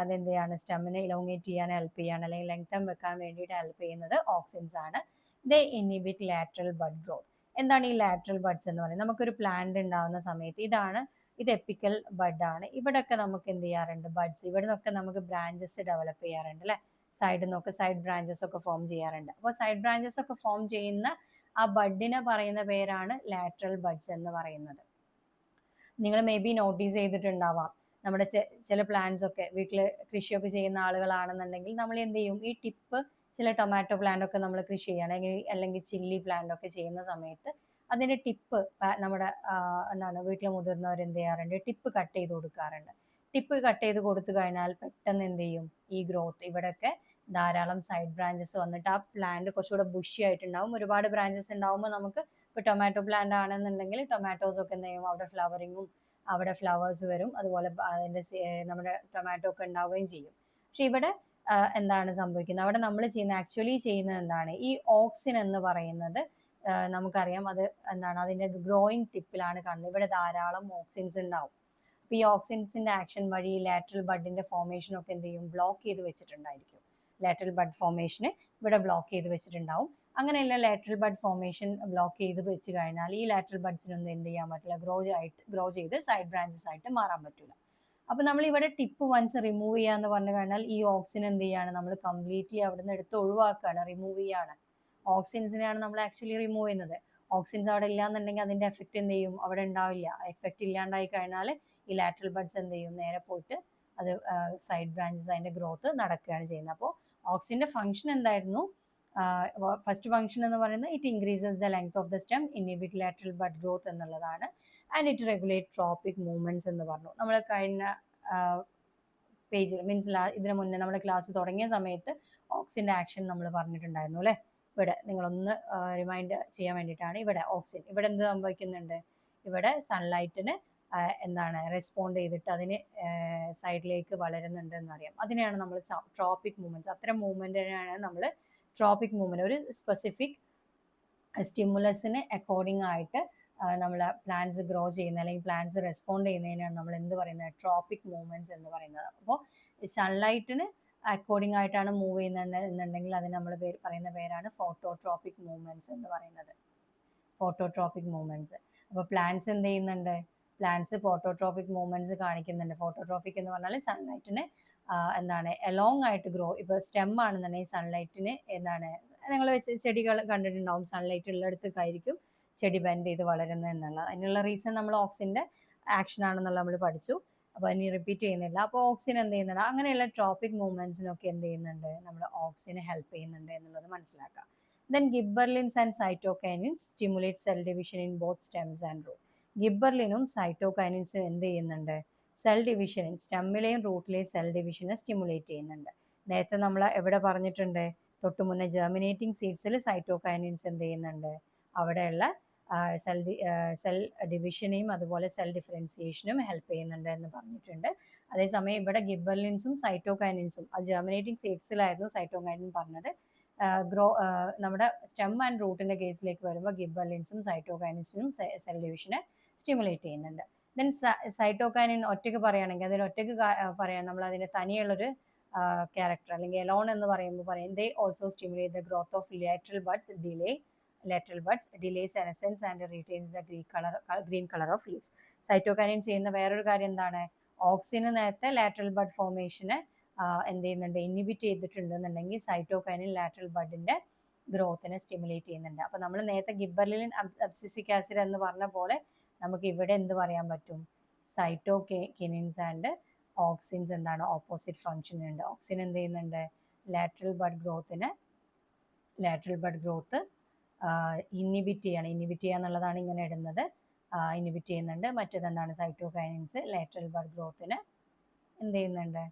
അതെന്ത് ചെയ്യാണ്, സ്റ്റെമ്മിനെ ഇലോങ്ങേറ്റ് ചെയ്യാൻ ഹെൽപ്പ് ചെയ്യാണ്, അല്ലെങ്കിൽ ലെങ്തം വെക്കാൻ വേണ്ടിയിട്ട് ഹെൽപ്പ് ചെയ്യുന്നത് ഓക്സിൻസ് ആണ്. ദേ ഇൻഹിബിറ്റ് ലാറ്ററൽ ബഡ് ഗ്രോത്ത്. എന്താണ് ഈ ലാറ്ററൽ ബഡ്സ് എന്ന് പറയുന്നത്? നമുക്കൊരു പ്ലാന്റ് ഉണ്ടാകുന്ന സമയത്ത് ഇതാണ് ഇത് എപ്പിക്കൽ ബഡ് ആണ്. ഇവിടെയൊക്കെ നമുക്ക് എന്ത് ചെയ്യാറുണ്ട്, ബഡ്സ് ഇവിടെ നിന്നൊക്കെ നമുക്ക് ബ്രാഞ്ചസ് ഡെവലപ്പ് ചെയ്യാറുണ്ട് അല്ലെ, സൈഡിൽ നിന്നൊക്കെ സൈഡ് ബ്രാഞ്ചസ് ഒക്കെ ഫോം ചെയ്യാറുണ്ട്. അപ്പോൾ സൈഡ് ബ്രാഞ്ചസ് ഒക്കെ ഫോം ചെയ്യുന്ന ആ ബഡിനെ പറയുന്ന പേരാണ് ലാറ്ററൽ ബഡ്സ് എന്ന് പറയുന്നത്. നിങ്ങൾ മേ ബി നോട്ടീസ് ചെയ്തിട്ടുണ്ടാവാം, നമ്മുടെ ചില പ്ലാന്റ്സ് ഒക്കെ വീട്ടിൽ കൃഷിയൊക്കെ ചെയ്യുന്ന ആളുകളാണെന്നുണ്ടെങ്കിൽ നമ്മൾ എന്ത് ചെയ്യും, ഈ ടിപ്പ് ചില ടൊമാറ്റോ പ്ലാന്റ് ഒക്കെ നമ്മൾ കൃഷി ചെയ്യണമെങ്കിൽ അല്ലെങ്കിൽ ചില്ലി പ്ലാന്റ് ഒക്കെ ചെയ്യുന്ന സമയത്ത് അതിന്റെ ടിപ്പ് നമ്മുടെ എന്താണ് വീട്ടിലെ മുതിർന്നവർ എന്ത് ചെയ്യാറുണ്ട്, ടിപ്പ് കട്ട് ചെയ്ത് കൊടുക്കാറുണ്ട്. ടിപ്പ് കട്ട് ചെയ്ത് കൊടുത്തു കഴിഞ്ഞാൽ പെട്ടെന്ന് എന്ത് ചെയ്യും, ഈ ഗ്രോത്ത് ഇവിടെയൊക്കെ ധാരാളം സൈഡ് ബ്രാഞ്ചസ് വന്നിട്ട് ആ പ്ലാന്റ് കുറച്ചുകൂടെ ബുഷി ആയിട്ടുണ്ടാവും. ഒരുപാട് ബ്രാഞ്ചസ് ഉണ്ടാവുമ്പോൾ നമുക്ക് ഇപ്പോൾ ടൊമാറ്റോ പ്ലാന്റ് ആണെന്നുണ്ടെങ്കിൽ ടൊമാറ്റോസ് ഒക്കെ എന്ത് ചെയ്യും, അവിടെ ഫ്ലവറിങ്ങും അവിടെ ഫ്ലവേഴ്സ് വരും, അതുപോലെ അതിന്റെ നമ്മുടെ ടൊമാറ്റോ ഒക്കെ ഉണ്ടാവുകയും ചെയ്യും. പക്ഷെ ഇവിടെ എന്താണ് സംഭവിക്കുന്നത്, അവിടെ നമ്മൾ ആക്ച്വലി ചെയ്യുന്നത് എന്താണ്, ഈ ഓക്സിൻ എന്ന് പറയുന്നത് നമുക്കറിയാം അത് എന്താണ്, അതിന്റെ ഗ്രോയിങ് ടിപ്പിലാണ് കാണുന്നത്. ഇവിടെ ധാരാളം ഓക്സിൻസ് ഉണ്ടാവും. അപ്പൊ ഈ ഓക്സിൻസിന്റെ ആക്ഷൻ വഴി ലാറ്ററൽ ബഡിന്റെ ഫോർമേഷൻ ഒക്കെ എന്ത് ചെയ്യും, ബ്ലോക്ക് ചെയ്ത് വെച്ചിട്ടുണ്ടായിരിക്കും. ലാറ്ററൽ ബഡ് ഫോർമേഷന് ഇവിടെ ബ്ലോക്ക് ചെയ്ത് വെച്ചിട്ടുണ്ടാവും. അങ്ങനെയുള്ള ലാറ്ററൽ ബഡ് ഫോർമേഷൻ ബ്ലോക്ക് ചെയ്ത് വെച്ച് കഴിഞ്ഞാൽ ഈ ലാറ്ററൽ ബഡ്സിനൊന്നും എന്ത് ചെയ്യാൻ പറ്റില്ല, ഗ്രോ ചെയ്ത് സൈഡ് ബ്രാഞ്ചസ് ആയിട്ട് മാറാൻ പറ്റില്ല. അപ്പൊ നമ്മൾ ഇവിടെ ടിപ്പ് വൺസ് റിമൂവ് ചെയ്യാന്ന് പറഞ്ഞു കഴിഞ്ഞാൽ ഈ ഓക്സിൻ എന്ത് ചെയ്യാണ്, നമ്മൾ കംപ്ലീറ്റ്ലി അവിടെ നിന്ന് എടുത്ത് ഒഴിവാക്കുകയാണ്, റിമൂവ് ചെയ്യാണ്. ഓക്സിൻസിനെയാണ് നമ്മൾ ആക്ച്വലി റിമൂവ് ചെയ്യുന്നത്. ഓക്സിൻസ് അവിടെ ഇല്ലാന്നുണ്ടെങ്കിൽ അതിന്റെ എഫക്റ്റ് എന്ത് ചെയ്യും, അവിടെ ഉണ്ടാവില്ല. എഫക്റ്റ് ഇല്ലാണ്ടായി കഴിഞ്ഞാൽ ഈ ലാറ്ററൽ ബഡ്സ് എന്ത് ചെയ്യും, നേരെ പോയിട്ട് അത് സൈഡ് ബ്രാഞ്ചസ് അതിന്റെ ഗ്രോത്ത് നടക്കുകയാണ് ചെയ്യുന്നത്. അപ്പോൾ ഓക്സിന്റെ ഫംഗ്ഷൻ എന്തായിരുന്നു, ഫസ്റ്റ് ഫംഗ്ഷൻ എന്ന് പറയുന്നത് it increases the length of the stem, inhibit lateral bud growth എന്നുള്ളതാണ്. And it regulate tropic movements എന്ന് പറഞ്ഞു. നമ്മൾ കഴിഞ്ഞ പേജിൽ മീൻസ് ഇതിനു മുന്നേ നമ്മുടെ ക്ലാസ് തുടങ്ങിയ സമയത്ത് ഓക്സിന്റെ ആക്ഷൻ നമ്മൾ പറഞ്ഞിട്ടുണ്ടായിരുന്നു അല്ലെ. ഇവിടെ നിങ്ങളൊന്ന് റിമൈൻഡ് ചെയ്യാൻ വേണ്ടിയിട്ടാണ്. ഇവിടെ ഓക്സിൻ ഇവിടെ എന്ത് സംഭവിക്കുന്നുണ്ട്, ഇവിടെ സൺലൈറ്റിന് എന്താണ് റെസ്പോണ്ട് ചെയ്തിട്ട് അതിന് സൈഡിലേക്ക് വളരുന്നുണ്ട് എന്നറിയാം. അതിനെയാണ് നമ്മൾ ട്രോപ്പിക് മൂവ്മെന്റ്, അത്തരം മൂവ്മെന്റിനെയാണ് നമ്മൾ ട്രോപ്പിക് മൂവ്മെന്റ്. ഒരു സ്പെസിഫിക് സ്റ്റിമുലസിന് അക്കോർഡിംഗ് ആയിട്ട് നമ്മൾ പ്ലാന്റ്സ് ഗ്രോ ചെയ്യുന്ന അല്ലെങ്കിൽ പ്ലാന്റ്സ് റെസ്പോണ്ട് ചെയ്യുന്നതിനാണ് നമ്മൾ എന്ത് പറയുന്നത്, ട്രോപ്പിക് മൂവ്മെന്റ്സ് എന്ന് പറയുന്നത്. അപ്പോൾ സൺലൈറ്റിന് അക്കോർഡിംഗ് ആയിട്ടാണ് മൂവ് ചെയ്യുന്നത് എന്നുണ്ടെങ്കിൽ അതിന് നമ്മൾ പറയുന്ന പേരാണ് ഫോട്ടോട്രോപിക് മൂവ്മെന്റ്സ് എന്ന് പറയുന്നത്. Phototropic movements. അപ്പോൾ പ്ലാന്റ്സ് എന്ത് ചെയ്യുന്നുണ്ട്, പ്ലാന്റ്സ് ഫോട്ടോട്രോപിക് മൂവ്മെന്റ്സ് കാണിക്കുന്നുണ്ട്. ഫോട്ടോട്രോപിക് എന്ന് പറഞ്ഞാൽ സൺലൈറ്റിന് എന്താണ് എലോങ് ആയിട്ട് ഗ്രോ. ഇപ്പോൾ സ്റ്റെം ആണെന്നുണ്ടെങ്കിൽ സൺലൈറ്റിന് എന്താണ്, നിങ്ങൾ ചെടികൾ കണ്ടിട്ടുണ്ടാവും, സൺലൈറ്റ് ഉള്ളിടത്തേക്കായിരിക്കും ചെടി ബെൻഡ് ചെയ്ത് വളരുന്നത് എന്നുള്ളത്. അതിനുള്ള റീസൺ നമ്മൾ ഓക്സിന്റെ ആക്ഷൻ ആണെന്നുള്ള നമ്മൾ പഠിച്ചു. അപ്പോൾ ഇനി റിപ്പീറ്റ് ചെയ്യുന്നില്ല. അപ്പോൾ ഓക്സിൻ എന്ത് ചെയ്യുന്നുണ്ട്, അങ്ങനെയുള്ള ട്രോപ്പിക് മൂവ്മെന്റ്സിനൊക്കെ എന്ത് ചെയ്യുന്നുണ്ട്, നമ്മൾ ഓക്സിന് ഹെൽപ്പ് ചെയ്യുന്നുണ്ട് എന്നുള്ളത് മനസ്സിലാക്കാം. Then gibberellins and cytokinins stimulate cell division in both stems and root. ഗിബ്ബർലിനും സൈറ്റോകൈനിൻസും എന്ത് ചെയ്യുന്നുണ്ട്, സെൽ ഡിവിഷനും സ്റ്റെമ്മിലെയും റൂട്ടിലെയും സെൽ ഡിവിഷനെ സ്റ്റിമുലേറ്റ് ചെയ്യുന്നുണ്ട്. നേരത്തെ നമ്മൾ എവിടെ പറഞ്ഞിട്ടുണ്ട്, തൊട്ട് മുന്നേ ജെർമിനേറ്റിംഗ് സീഡ്സിൽ സൈറ്റോകൈനിൻസ് എന്ത് ചെയ്യുന്നുണ്ട്, അവിടെയുള്ള സെൽ ഡിവിഷനെയും അതുപോലെ സെൽ ഡിഫറൻസിയേഷനും ഹെൽപ്പ് ചെയ്യുന്നുണ്ട് എന്ന് പറഞ്ഞിട്ടുണ്ട്. അതേസമയം ഇവിടെ ഗിബ്ബർലിൻസും സൈറ്റോകൈനിൻസും, അത് ജെർമിനേറ്റിംഗ് സീഡ്സിലായിരുന്നു സൈറ്റോകൈനിൻ പറഞ്ഞത്. നമ്മുടെ സ്റ്റെം ആൻഡ് റൂട്ടിന്റെ കേസിലേക്ക് വരുമ്പോൾ ഗിബ്ബർലിൻസും സൈറ്റോകൈനിൻസും സെൽ ഡിവിഷനെ സ്റ്റിമുലേറ്റ് ചെയ്യുന്നുണ്ട്. ദെൻ സൈറ്റോകൈനിൻ ഒറ്റയ്ക്ക് പറയുകയാണെങ്കിൽ അതിന് ഒറ്റയ്ക്ക് പറയാൻ നമ്മൾ അതിന്റെ തനിയുള്ളൊരു ക്യാരക്ടർ അല്ലെങ്കിൽ എലോൺ എന്ന് പറയുമ്പോൾ പറയും, they also stimulate the growth of lateral buds, delays senescence and retains the green color of leaves. Cytokinin ചെയ്യുന്ന വേറൊരു കാര്യം എന്താണ്, ഓക്സിന് നേരത്തെ ലാറ്ററൽ ബഡ് ഫോർമേഷനെ എന്ത് ചെയ്യുന്നുണ്ട്, ഇൻഹിബിറ്റ് ചെയ്തിട്ടുണ്ടെന്നുണ്ടെങ്കിൽ സൈറ്റോകൈനിൻ ലാറ്ററൽ ബഡിന്റെ ഗ്രോത്തിനെ സ്റ്റിമുലേറ്റ് ചെയ്യുന്നുണ്ട്. അപ്പൊ നമ്മൾ നേരത്തെ ഗിബ്ബർലിൻ അബ്സിസിക് ആസിഡ് എന്ന് പറഞ്ഞ പോലെ നമുക്ക് ഇവിടെ എന്ത് പറയാൻ പറ്റും, സൈറ്റോകിനിൻസ് ആൻഡ് ഓക്സിൻസ് എന്താണ് ഓപ്പോസിറ്റ് ഫംഗ്ഷൻ ഉണ്ട്. ഓക്സിൻ എന്ത് ചെയ്യുന്നുണ്ട്, ലാറ്ററൽ ബഡ് ഗ്രോത്ത് ഇൻഹിബിറ്റ് ചെയ്യുക എന്നുള്ളതാണ് ഇങ്ങനെ ഇടുന്നത്, ഇൻഹിബിറ്റ് ചെയ്യുന്നുണ്ട്. മറ്റേതെന്താണ്, സൈറ്റോകൈനിൻസ് ലാറ്ററൽ ബഡ് ഗ്രോത്തിനെ എന്ത് ചെയ്യുന്നുണ്ട്,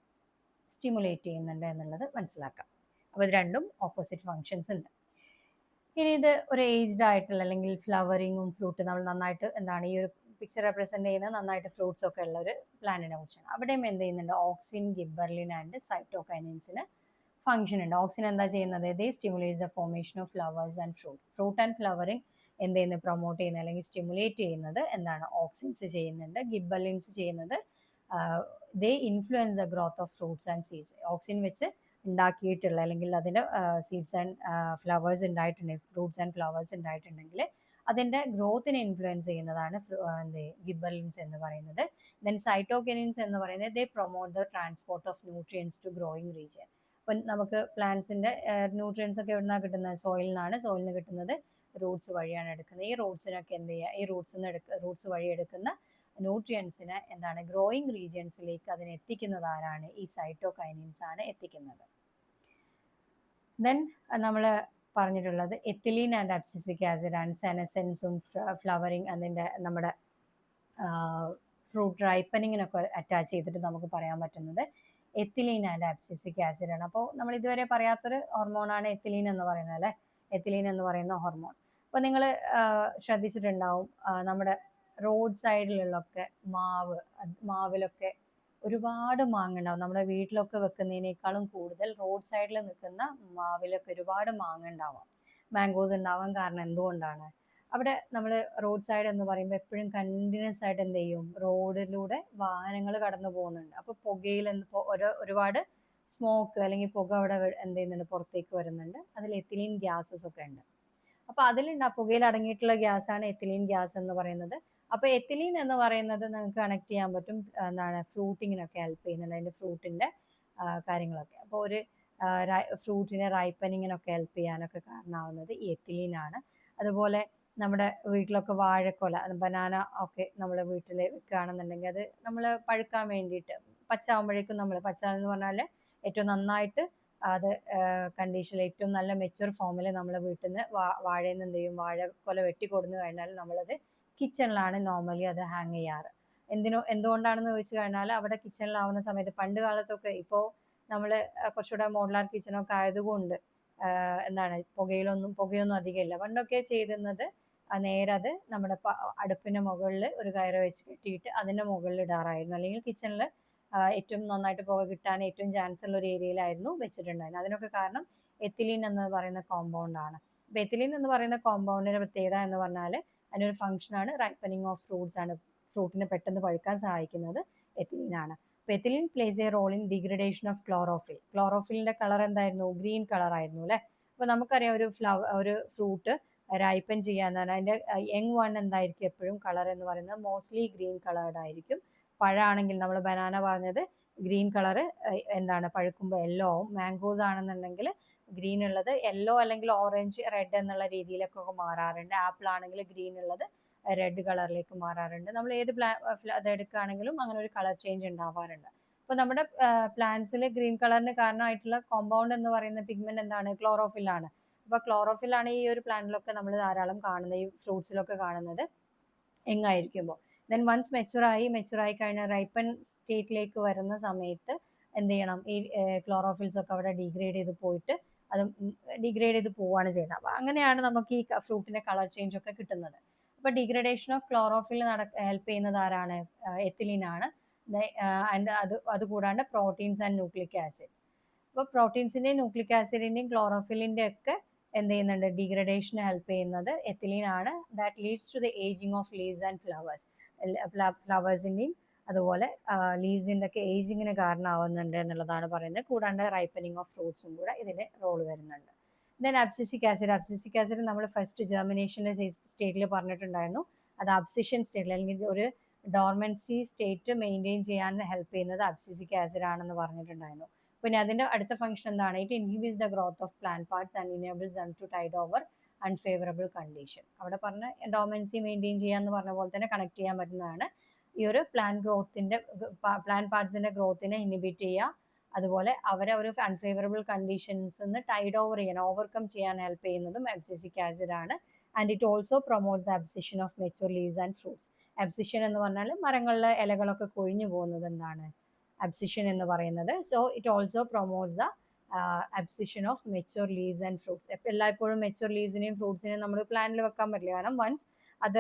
സ്റ്റിമുലേറ്റ് ചെയ്യുന്നുണ്ട് എന്നുള്ളത് മനസ്സിലാക്കാം. അപ്പോൾ ഇത് രണ്ടും ഓപ്പോസിറ്റ് ഫങ്ഷൻസ് ഉണ്ട്. ഇനി ഇത് ഒരു ഏജ്ഡ് ആയിട്ടുള്ള അല്ലെങ്കിൽ ഫ്ലവറിങ്ങും ഫ്രൂട്ട് നമ്മൾ നന്നായിട്ട് എന്താണ് ഈ ഒരു പിക്ചർ റെപ്രസെന്റ് ചെയ്യുന്നത് നന്നായിട്ട് ഫ്രൂട്ട്സ് ഒക്കെ ഉള്ള ഒരു പ്ലാന്റിനെ കുറിച്ചാണ്. അവിടെയും എന്ത് ചെയ്യുന്നുണ്ട്, ഓക്സിൻ, ഗിബ്ബർലിൻ ആൻഡ് സൈറ്റോകൈനിൻസിന് ഫംഗ്ഷൻ ഉണ്ട്. ഓക്സിൻ എന്താ ചെയ്യുന്നത്, they stimulate the formation of flowers and fruit and flowering എന്ത് ചെയ്യുന്നത്, പ്രൊമോട്ട് ചെയ്യുന്നത് അല്ലെങ്കിൽ സ്റ്റിമുലേറ്റ് ചെയ്യുന്നത് എന്താണ്, ഓക്സിൻസ് ചെയ്യുന്നുണ്ട്. ഗിബ്ബർലിൻസ് ചെയ്യുന്നത് they influence the growth of fruits and seeds. Auxin വെച്ച് ഉണ്ടാക്കിയിട്ടുള്ള അല്ലെങ്കിൽ അതിൻ്റെ സീഡ്സ് ആൻഡ് ഫ്ലവേഴ്സ് ഉണ്ടായിട്ടുണ്ടെങ്കിൽ, ഫ്രൂട്ട്സ് ആൻഡ് ഫ്ലവേഴ്സ് ഉണ്ടായിട്ടുണ്ടെങ്കിൽ അതിൻ്റെ ഗ്രോത്തിനെ ഇൻഫ്ലുവൻസ് ചെയ്യുന്നതാണ് ഗിബർലിൻസ് എന്ന് പറയുന്നത്. ദെൻ സൈറ്റോകിനിൻസ് എന്ന് പറയുന്നത് they promote the transport of nutrients to growing region. അപ്പം നമുക്ക് പ്ലാന്റ്സിൻ്റെ ന്യൂട്രിയൻസ് ഒക്കെ എവിടെ നിന്നാണ് കിട്ടുന്നത്? സോയിൽ നിന്നാണ്. സോയിൽ നിന്ന് കിട്ടുന്നത് റൂട്ട്സ് വഴിയാണ് എടുക്കുന്നത്. ഈ റൂട്ട്സിനൊക്കെ എന്ത് ചെയ്യുക? ഈ റൂട്ട്സ് വഴി എടുക്കുന്ന ന്യൂട്രിയൻസിനെ എന്താണ് ഗ്രോയിങ് റീജിയൻസിലേക്ക് അതിനെ എത്തിക്കുന്നത് ആരാണ്? ഈ സൈറ്റോകൈനിൻസ് ആണ് എത്തിക്കുന്നത്. ദെൻ നമ്മൾ പറഞ്ഞിട്ടുള്ളത് എത്തിലീൻ ആൻഡ് അബ്സിസിക് ആസിഡ് ആണ് സെനസെൻസും ഫ്ലവറിങ് അതിൻ്റെ നമ്മുടെ ഫ്രൂട്ട് റൈപ്പനിങ്ങിനൊക്കെ അറ്റാച്ച് ചെയ്തിട്ട് നമുക്ക് പറയാൻ പറ്റുന്നത് എത്തിലീൻ ആൻഡ് അബ്സിസിക് ആസിഡ് ആണ്. അപ്പോൾ നമ്മൾ ഇതുവരെ പറയാത്തൊരു ഹോർമോണാണ് എത്തിലീൻ എന്ന് പറയുന്നത് അല്ലേ, എത്തിലീൻ എന്ന് പറയുന്ന ഹോർമോൺ. അപ്പോൾ നിങ്ങൾ ശ്രദ്ധിച്ചിട്ടുണ്ടാവും നമ്മുടെ റോഡ് സൈഡിലുള്ളൊക്കെ മാവിലൊക്കെ ഒരുപാട് മാങ്ങ ഉണ്ടാവും. നമ്മുടെ വീട്ടിലൊക്കെ വെക്കുന്നതിനേക്കാളും കൂടുതൽ റോഡ് സൈഡിൽ നിൽക്കുന്ന മാവിലൊക്കെ ഒരുപാട് മാങ്ങ ഉണ്ടാവാം, മാംഗോസ് ഉണ്ടാവാൻ കാരണം എന്തുകൊണ്ടാണ്? അവിടെ നമ്മൾ റോഡ് സൈഡ് എന്ന് പറയുമ്പോൾ എപ്പോഴും കണ്ടിന്യൂസ് ആയിട്ട് എന്ത് ചെയ്യും? റോഡിലൂടെ വാഹനങ്ങൾ കടന്നു പോകുന്നുണ്ട്. അപ്പോൾ പുകയിൽ ഒരുപാട് സ്മോക്ക് അല്ലെങ്കിൽ പുക അവിടെ എന്ത് ചെയ്യുന്നുണ്ട്? പുറത്തേക്ക് വരുന്നുണ്ട്. അതിൽ എത്തിലീൻ ഗ്യാസസ് ഒക്കെ ഉണ്ട്. അപ്പോൾ പുകയിൽ അടങ്ങിയിട്ടുള്ള ഗ്യാസാണ് എത്തിലീൻ ഗ്യാസ് എന്ന് പറയുന്നത്. അപ്പോൾ എത്തിലീൻ എന്ന് പറയുന്നത് നമുക്ക് കണക്ട് ചെയ്യാൻ പറ്റും എന്താണ് ഫ്രൂട്ടിങ്ങിനൊക്കെ ഹെൽപ്പ് ചെയ്യുന്നുണ്ട്, അതിൻ്റെ ഫ്രൂട്ടിൻ്റെ കാര്യങ്ങളൊക്കെ. അപ്പോൾ ഒരു ഫ്രൂട്ടിനെ റൈപ്പനിങ്ങിനൊക്കെ ഹെൽപ്പ് ചെയ്യാനൊക്കെ കാരണമാവുന്നത് ഈ എത്തിലീനാണ്. അതുപോലെ നമ്മുടെ വീട്ടിലൊക്കെ വാഴക്കൊല, ബനാന ഒക്കെ നമ്മൾ വീട്ടിൽ വെക്കുകയാണെന്നുണ്ടെങ്കിൽ അത് നമ്മൾ പഴുക്കാൻ വേണ്ടിയിട്ട് പച്ചാകുമ്പോഴേക്കും പച്ച എന്ന് പറഞ്ഞാൽ ഏറ്റവും നന്നായിട്ട് അത് കണ്ടീഷനിൽ ഏറ്റവും നല്ല മെച്യൂർ ഫോമിൽ നമ്മൾ വീട്ടിൽ നിന്ന് വാഴയിൽ നിന്ന് എന്ത് ചെയ്യും? വാഴക്കൊല വെട്ടിക്കൊടുന്നു കഴിഞ്ഞാൽ നമ്മളത് കിച്ചണിലാണ് നോർമലി അത് ഹാങ് ചെയ്യാറ്. എന്തുകൊണ്ടാണെന്ന് ചോദിച്ചു കഴിഞ്ഞാൽ അവിടെ കിച്ചണിലാവുന്ന സമയത്ത് പണ്ട് കാലത്തൊക്കെ, ഇപ്പോൾ നമ്മൾ കുറച്ചുകൂടെ മോഡുലാർ കിച്ചണൊക്കെ ആയതുകൊണ്ട് എന്താണ് പുകയൊന്നും അധികമില്ല. പണ്ടൊക്കെ ചെയ്തിരുന്നത് നേരെ അത് നമ്മുടെ അടുപ്പിൻ്റെ മുകളിൽ ഒരു കയറ് വെച്ച് കെട്ടിയിട്ട് അതിൻ്റെ മുകളിൽ ഇടാറായിരുന്നു. അല്ലെങ്കിൽ കിച്ചണിൽ ഏറ്റവും നന്നായിട്ട് പുക കിട്ടാൻ ഏറ്റവും ചാൻസ് ഉള്ള ഒരു ഏരിയയിലായിരുന്നു വെച്ചിട്ടുണ്ടായിരുന്നത്. അതിനൊക്കെ കാരണം എത്തിലീൻ എന്ന് പറയുന്ന കോമ്പൗണ്ടാണ്. അപ്പോൾ എത്തിലീൻ എന്ന് പറയുന്ന കോമ്പൗണ്ടിൻ്റെ പ്രത്യേകത എന്ന് പറഞ്ഞാൽ അതിനൊരു ഫംഗ്ഷനാണ് റൈപ്പനിങ് ഓഫ് ഫ്രൂട്ട്സ് ആണ്. ഫ്രൂട്ടിനെ പെട്ടെന്ന് പഴുക്കാൻ സഹായിക്കുന്നത് എത്തിലീനാണ്. അപ്പോൾ ethylene plays a role in degradation of chlorophyll. ക്ലോറോഫിലിൻ്റെ കളർ എന്തായിരുന്നു? ഗ്രീൻ കളർ ആയിരുന്നു അല്ലേ. അപ്പോൾ നമുക്കറിയാം ഒരു ഫ്രൂട്ട് റൈപ്പൻ ചെയ്യാന്ന് പറഞ്ഞാൽ അതിൻ്റെ യങ് വൺ എന്തായിരിക്കും എപ്പോഴും കളർ എന്ന് പറയുന്നത് മോസ്റ്റ്ലി ഗ്രീൻ കളേർഡ് ആയിരിക്കും. പഴമാണെങ്കിൽ നമ്മൾ ബനാന പറഞ്ഞത് ഗ്രീൻ കളറ് എന്താണ് പഴുക്കുമ്പോൾ യെല്ലോ ആവും. മാംഗോസ് ആണെന്നുണ്ടെങ്കിൽ ഗ്രീൻ ഉള്ളത് യെല്ലോ അല്ലെങ്കിൽ ഓറഞ്ച് റെഡ് എന്നുള്ള രീതിയിലൊക്കെ മാറാറുണ്ട്. ആപ്പിൾ ആണെങ്കിൽ ഗ്രീൻ ഉള്ളത് റെഡ് കളറിലേക്ക് മാറാറുണ്ട്. നമ്മൾ ഏത് അത് എടുക്കുകയാണെങ്കിലും അങ്ങനെ ഒരു കളർ ചേഞ്ച് ഉണ്ടാവാറുണ്ട്. അപ്പോൾ നമ്മുടെ പ്ലാന്റ്സിൽ ഗ്രീൻ കളറിന് കാരണമായിട്ടുള്ള കോമ്പൗണ്ട് എന്ന് പറയുന്ന പിഗ്മെന്റ് എന്താണ്? ക്ലോറോഫിൽ ആണ്. അപ്പോൾ ക്ലോറോഫിൽ ആണ് ഈ ഒരു പ്ലാന്റിലൊക്കെ നമ്മൾ ധാരാളം കാണുന്നത്, ഈ ഫ്രൂട്ട്സിലൊക്കെ കാണുന്നത് എങ്ങായിരിക്കുമ്പോൾ. ദെൻ വൺസ് മെച്ചുറായി കഴിഞ്ഞാൽ റൈപ്പൻ സ്റ്റേറ്റിലേക്ക് വരുന്ന സമയത്ത് എന്ത് ചെയ്യണം? ഈ ക്ലോറോഫിൽസ് ഒക്കെ അവിടെ ഡിഗ്രേഡ് ചെയ്ത് പോയിട്ട് അത് ഡിഗ്രേഡ് ചെയ്ത് പോവുകയാണ് ചെയ്യുന്നത്. അപ്പോൾ അങ്ങനെയാണ് നമുക്ക് ഈ ഫ്രൂട്ടിൻ്റെ കളർ ചേഞ്ച് ഒക്കെ കിട്ടുന്നത്. അപ്പോൾ ഡിഗ്രഡേഷൻ ഓഫ് ക്ലോറോഫിൽ ഹെൽപ്പ് ചെയ്യുന്നത് ആരാണ്? എത്തിലീൻ ആണ്. ആൻഡ് അതുകൂടാണ്ട് പ്രോട്ടീൻസ് ആൻഡ് ന്യൂക്ലിക് ആസിഡ്. അപ്പോൾ പ്രോട്ടീൻസിൻ്റെയും ന്യൂക്ലിക് ആസിഡിൻ്റെയും ക്ലോറോഫിലിൻ്റെ ഒക്കെ എന്ത് ചെയ്യുന്നുണ്ട്? ഡിഗ്രഡേഷന് ഹെൽപ്പ് ചെയ്യുന്നത് എത്തിലീൻ ആണ്. That leads to the ageing of leaves and flowers. ഫ്ലവേഴ്സിൻ്റെയും അതുപോലെ ലീവ്സിൻ്റെ ഒക്കെ ഏജിങ്ങിന് കാരണമാവുന്നുണ്ട് എന്നുള്ളതാണ് പറയുന്നത്. കൂടാണ്ട് റൈപ്പനിങ് ഓഫ് ഫ്രൂട്ട്സും കൂടെ ഇതിന് റോൾ വരുന്നുണ്ട്. ദെൻ അബ്സിസിക് ആസിഡ് നമ്മൾ ഫസ്റ്റ് ജെർമിനേഷൻ്റെ സ്റ്റേറ്റിൽ പറഞ്ഞിട്ടുണ്ടായിരുന്നു. അത് അബ്സിഷൻ സ്റ്റേറ്റിൽ അല്ലെങ്കിൽ ഒരു ഡോർമൻസി സ്റ്റേറ്റ് മെയിൻറ്റെയിൻ ചെയ്യാൻ ഹെൽപ്പ് ചെയ്യുന്നത് അബ്സിസിക് ആസിഡ് ആണെന്ന് പറഞ്ഞിട്ടുണ്ടായിരുന്നു. പിന്നെ അതിൻ്റെ അടുത്ത ഫംഗ്ഷൻ എന്താണ്? It inhibits the growth of plant parts and enables them to tide over unfavourable condition. അവിടെ പറഞ്ഞ ഡോർമൻസി മെയിൻറ്റെയിൻ ചെയ്യാന്ന് പറഞ്ഞ പോലെ തന്നെ കണക്ട് ചെയ്യാൻ പറ്റുന്നതാണ്. ഈ ഒരു പ്ലാന്റ് പാർട്സിൻ്റെ ഗ്രോത്തിനെ ഇൻഹിബിറ്റ് ചെയ്യുക, അതുപോലെ അവരെ ഒരു അൺഫേവറബിൾ കണ്ടീഷൻസ് ടൈഡ് ഓവർകം ചെയ്യാൻ ഹെൽപ്പ് ചെയ്യുന്നതും അബ്സിസിക് ആസിഡ് ആണ്. And it also promotes the abscission of mature leaves and fruits. Abscission എന്ന് പറഞ്ഞാൽ മരങ്ങളിലെ ഇലകളൊക്കെ കൊഴിഞ്ഞു പോകുന്നത് എന്താണ്? അബ്സിഷൻ എന്ന് പറയുന്നത്. So it also promotes the abscission of mature leaves and fruits. എല്ലായ്പ്പോഴും മെച്യൂർ ലീവ്സിനെയും ഫ്രൂട്ട്സിനെയും നമ്മൾ പ്ലാന്റിൽ വെക്കാൻ പറ്റില്ല. കാരണം വൺസ് അത്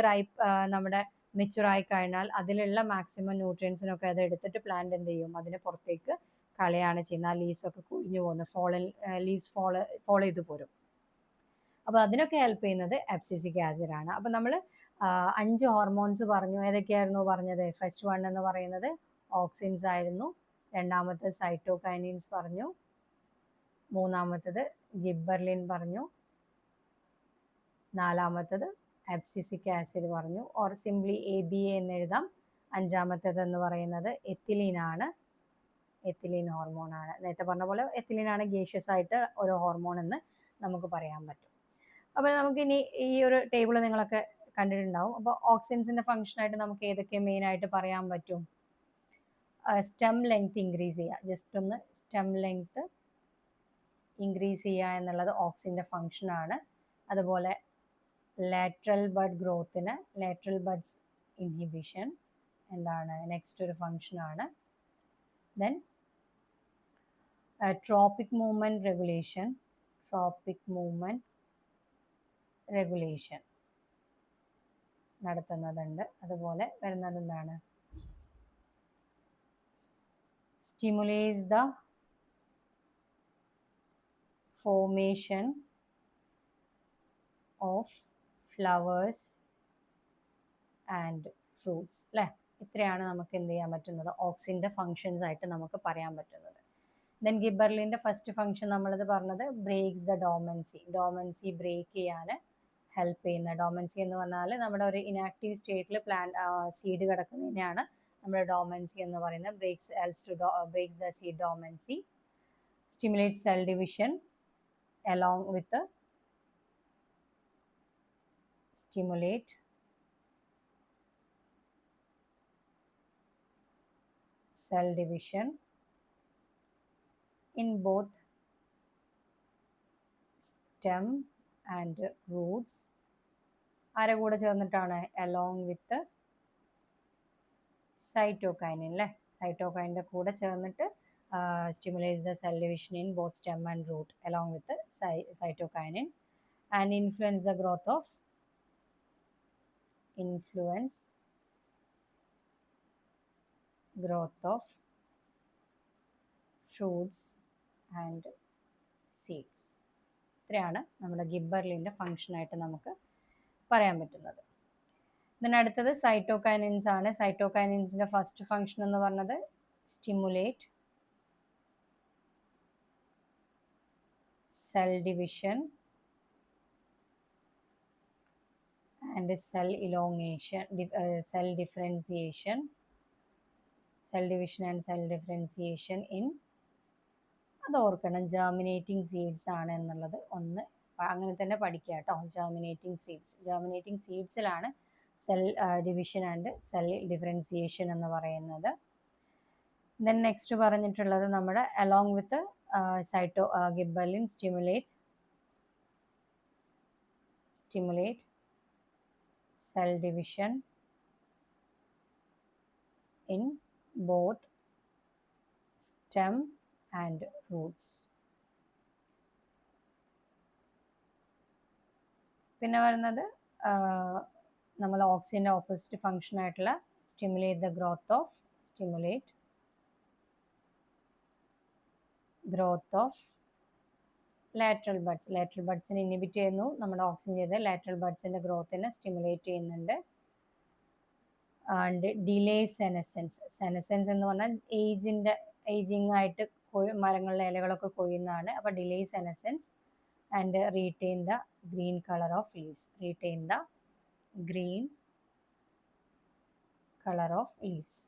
നമ്മുടെ മെച്യൂർ ആയി കഴിഞ്ഞാൽ അതിലുള്ള മാക്സിമം ന്യൂട്രിയൻസിനൊക്കെ അത് എടുത്തിട്ട് പ്ലാന്റ് എന്ത് ചെയ്യും? അതിനെ പുറത്തേക്ക് കളയാണ് ചെയ്യുന്നത്. ആ ലീവ്സ് ഒക്കെ കൊഴിഞ്ഞു പോകുന്നു, ലീവ്സ് ഫോൾ ചെയ്ത് പോരും. അപ്പോൾ അതിനൊക്കെ ഹെൽപ്പ് ചെയ്യുന്നത് അബ്സിസിക് ആസിഡ് ആണ്. അപ്പോൾ നമ്മൾ 5 ഹോർമോൺസ് പറഞ്ഞു. ഏതൊക്കെയായിരുന്നു പറഞ്ഞത്? ഫസ്റ്റ് വൺ എന്ന് പറയുന്നത് ഓക്സിൻസ് ആയിരുന്നു. രണ്ടാമത്തത് സൈറ്റോകൈനിൻസ് പറഞ്ഞു. മൂന്നാമത്തത് ഗിബർലിൻ പറഞ്ഞു. നാലാമത്തത് അബ്സിസിക് ആസിഡ് പറഞ്ഞു, ഓർ സിംപ്ലി ABA എന്ന് എഴുതാം. അഞ്ചാമത്തേതെന്ന് പറയുന്നത് എത്തിലീൻ ആണ്. എത്തിലീൻ ഹോർമോൺ ആണ്. നേരത്തെ പറഞ്ഞ പോലെ എത്തിലീൻ ആണ് ഗേഷ്യസ് ആയിട്ട് ഒരു ഹോർമോൺ എന്ന് നമുക്ക് പറയാൻ പറ്റും. അപ്പോൾ നമുക്കിനി ഈ ഒരു ടേബിൾ നിങ്ങളൊക്കെ കണ്ടിട്ടുണ്ടാവും. അപ്പോൾ ഓക്സിൻസിൻ്റെ ഫംഗ്ഷനായിട്ട് നമുക്ക് ഏതൊക്കെ മെയിനായിട്ട് പറയാൻ പറ്റും? സ്റ്റെം ലെങ്ത് ഇൻക്രീസ് ചെയ്യുക. ജസ്റ്റ് ഒന്ന് സ്റ്റെം ലെങ്ത് ഇൻക്രീസ് ചെയ്യുക എന്നുള്ളത് ഓക്സിൻ്റെ ഫംഗ്ഷനാണ്. അതുപോലെ ലാറ്ററൽ ബഡ് ഗ്രോത്തിന് ലാറ്ററൽ ബഡ്സ് ഇൻഹിബിഷൻ എന്താണ് നെക്സ്റ്റ് ഒരു ഫംഗ്ഷനാണ്. Then tropic movement regulation, tropic movement regulation നടത്തുന്നതുണ്ട്. അതുപോലെ വരുന്നത് എന്താണ്? Stimulates the formation of flowers and fruits അല്ലേ? ഇത്രയാണ് നമുക്ക് എന്ത് ചെയ്യാൻ പറ്റുന്നത് ഓക്സിൻ്റെ ഫങ്ഷൻസ് ആയിട്ട് നമുക്ക് പറയാൻ പറ്റുന്നത്. ദെൻ ഗിബർലിൻ്റെ ഫസ്റ്റ് ഫംഗ്ഷൻ നമ്മളത് പറഞ്ഞത് ബ്രേക്സ് ദ ഡോമൻസി ബ്രേക്ക് ചെയ്യാൻ ഹെൽപ്പ് ചെയ്യുന്ന. ഡോമൻസി എന്ന് പറഞ്ഞാൽ നമ്മുടെ ഒരു ഇനാക്റ്റീവ് സ്റ്റേറ്റിൽ സീഡ് കിടക്കുന്നതിനെയാണ് നമ്മുടെ ഡോമൻസി എന്ന് പറയുന്നത്. Breaks the seed dormancy, stimulate cell division along with the stimulate cell division in both stem and roots. ആരെ കൂടെ ചേർന്നിട്ടാണ്? along with the cytokinin അല്ലേ? സൈറ്റോകൈനിൻ്റെ കൂടെ ചേർന്നിട്ട് stimulates the cell division in both stem and root along with the cytokinin and influence the growth of fruits and seeds. ഇത്രയാണ് നമ്മുടെ ഗിബർലിൻ്റെ ഫംഗ്ഷനായിട്ട് നമുക്ക് പറയാൻ പറ്റുന്നത്. then അടുത്തത് സൈറ്റോകൈനിൻസ് ആണ്. സൈറ്റോകൈനിൻസിൻ്റെ ഫസ്റ്റ് ഫംഗ്ഷൻ എന്ന് പറഞ്ഞത് stimulate cell division and cell elongation, cell differentiation, cell division and cell differentiation in അത് ഓർക്കണം, ജെർമിനേറ്റിംഗ് സീഡ്സ് ആണ് എന്നുള്ളത് ഒന്ന് അങ്ങനെ തന്നെ പഠിക്കുക കേട്ടോ. ജെർമിനേറ്റിംഗ് സീഡ്സിലാണ് cell division and cell differentiation എന്ന് പറയുന്നത്. ദെൻ നെക്സ്റ്റ് പറഞ്ഞിട്ടുള്ളത് നമ്മുടെ along with gibberellin stimulate cell division in both stem and roots. പിന്നെ വരുന്നത് നമ്മൾ ഓക്സിൻ്റെ ഓപ്പോസിറ്റ് ഫംഗ്ഷൻ ആയിട്ടുള്ള stimulate the growth of lateral ബഡ്സിനെ ഇൻഹിബിറ്റ് ചെയ്യുന്നു. നമ്മുടെ ഓക്സിജൻ ചെയ്ത് ലാറ്ററൽ ബഡ്സിൻ്റെ ഗ്രോത്തിനെ സ്റ്റിമുലേറ്റ് ചെയ്യുന്നുണ്ട്. ആൻഡ് ഡിലേ സെനസെൻസ് എന്ന് പറഞ്ഞാൽ ഏജിങ് ആയിട്ട് മരങ്ങളിലെ ഇലകളൊക്കെ കൊഴിയുന്നതാണ്. അപ്പോൾ delay senescence and retain the green colour of leaves.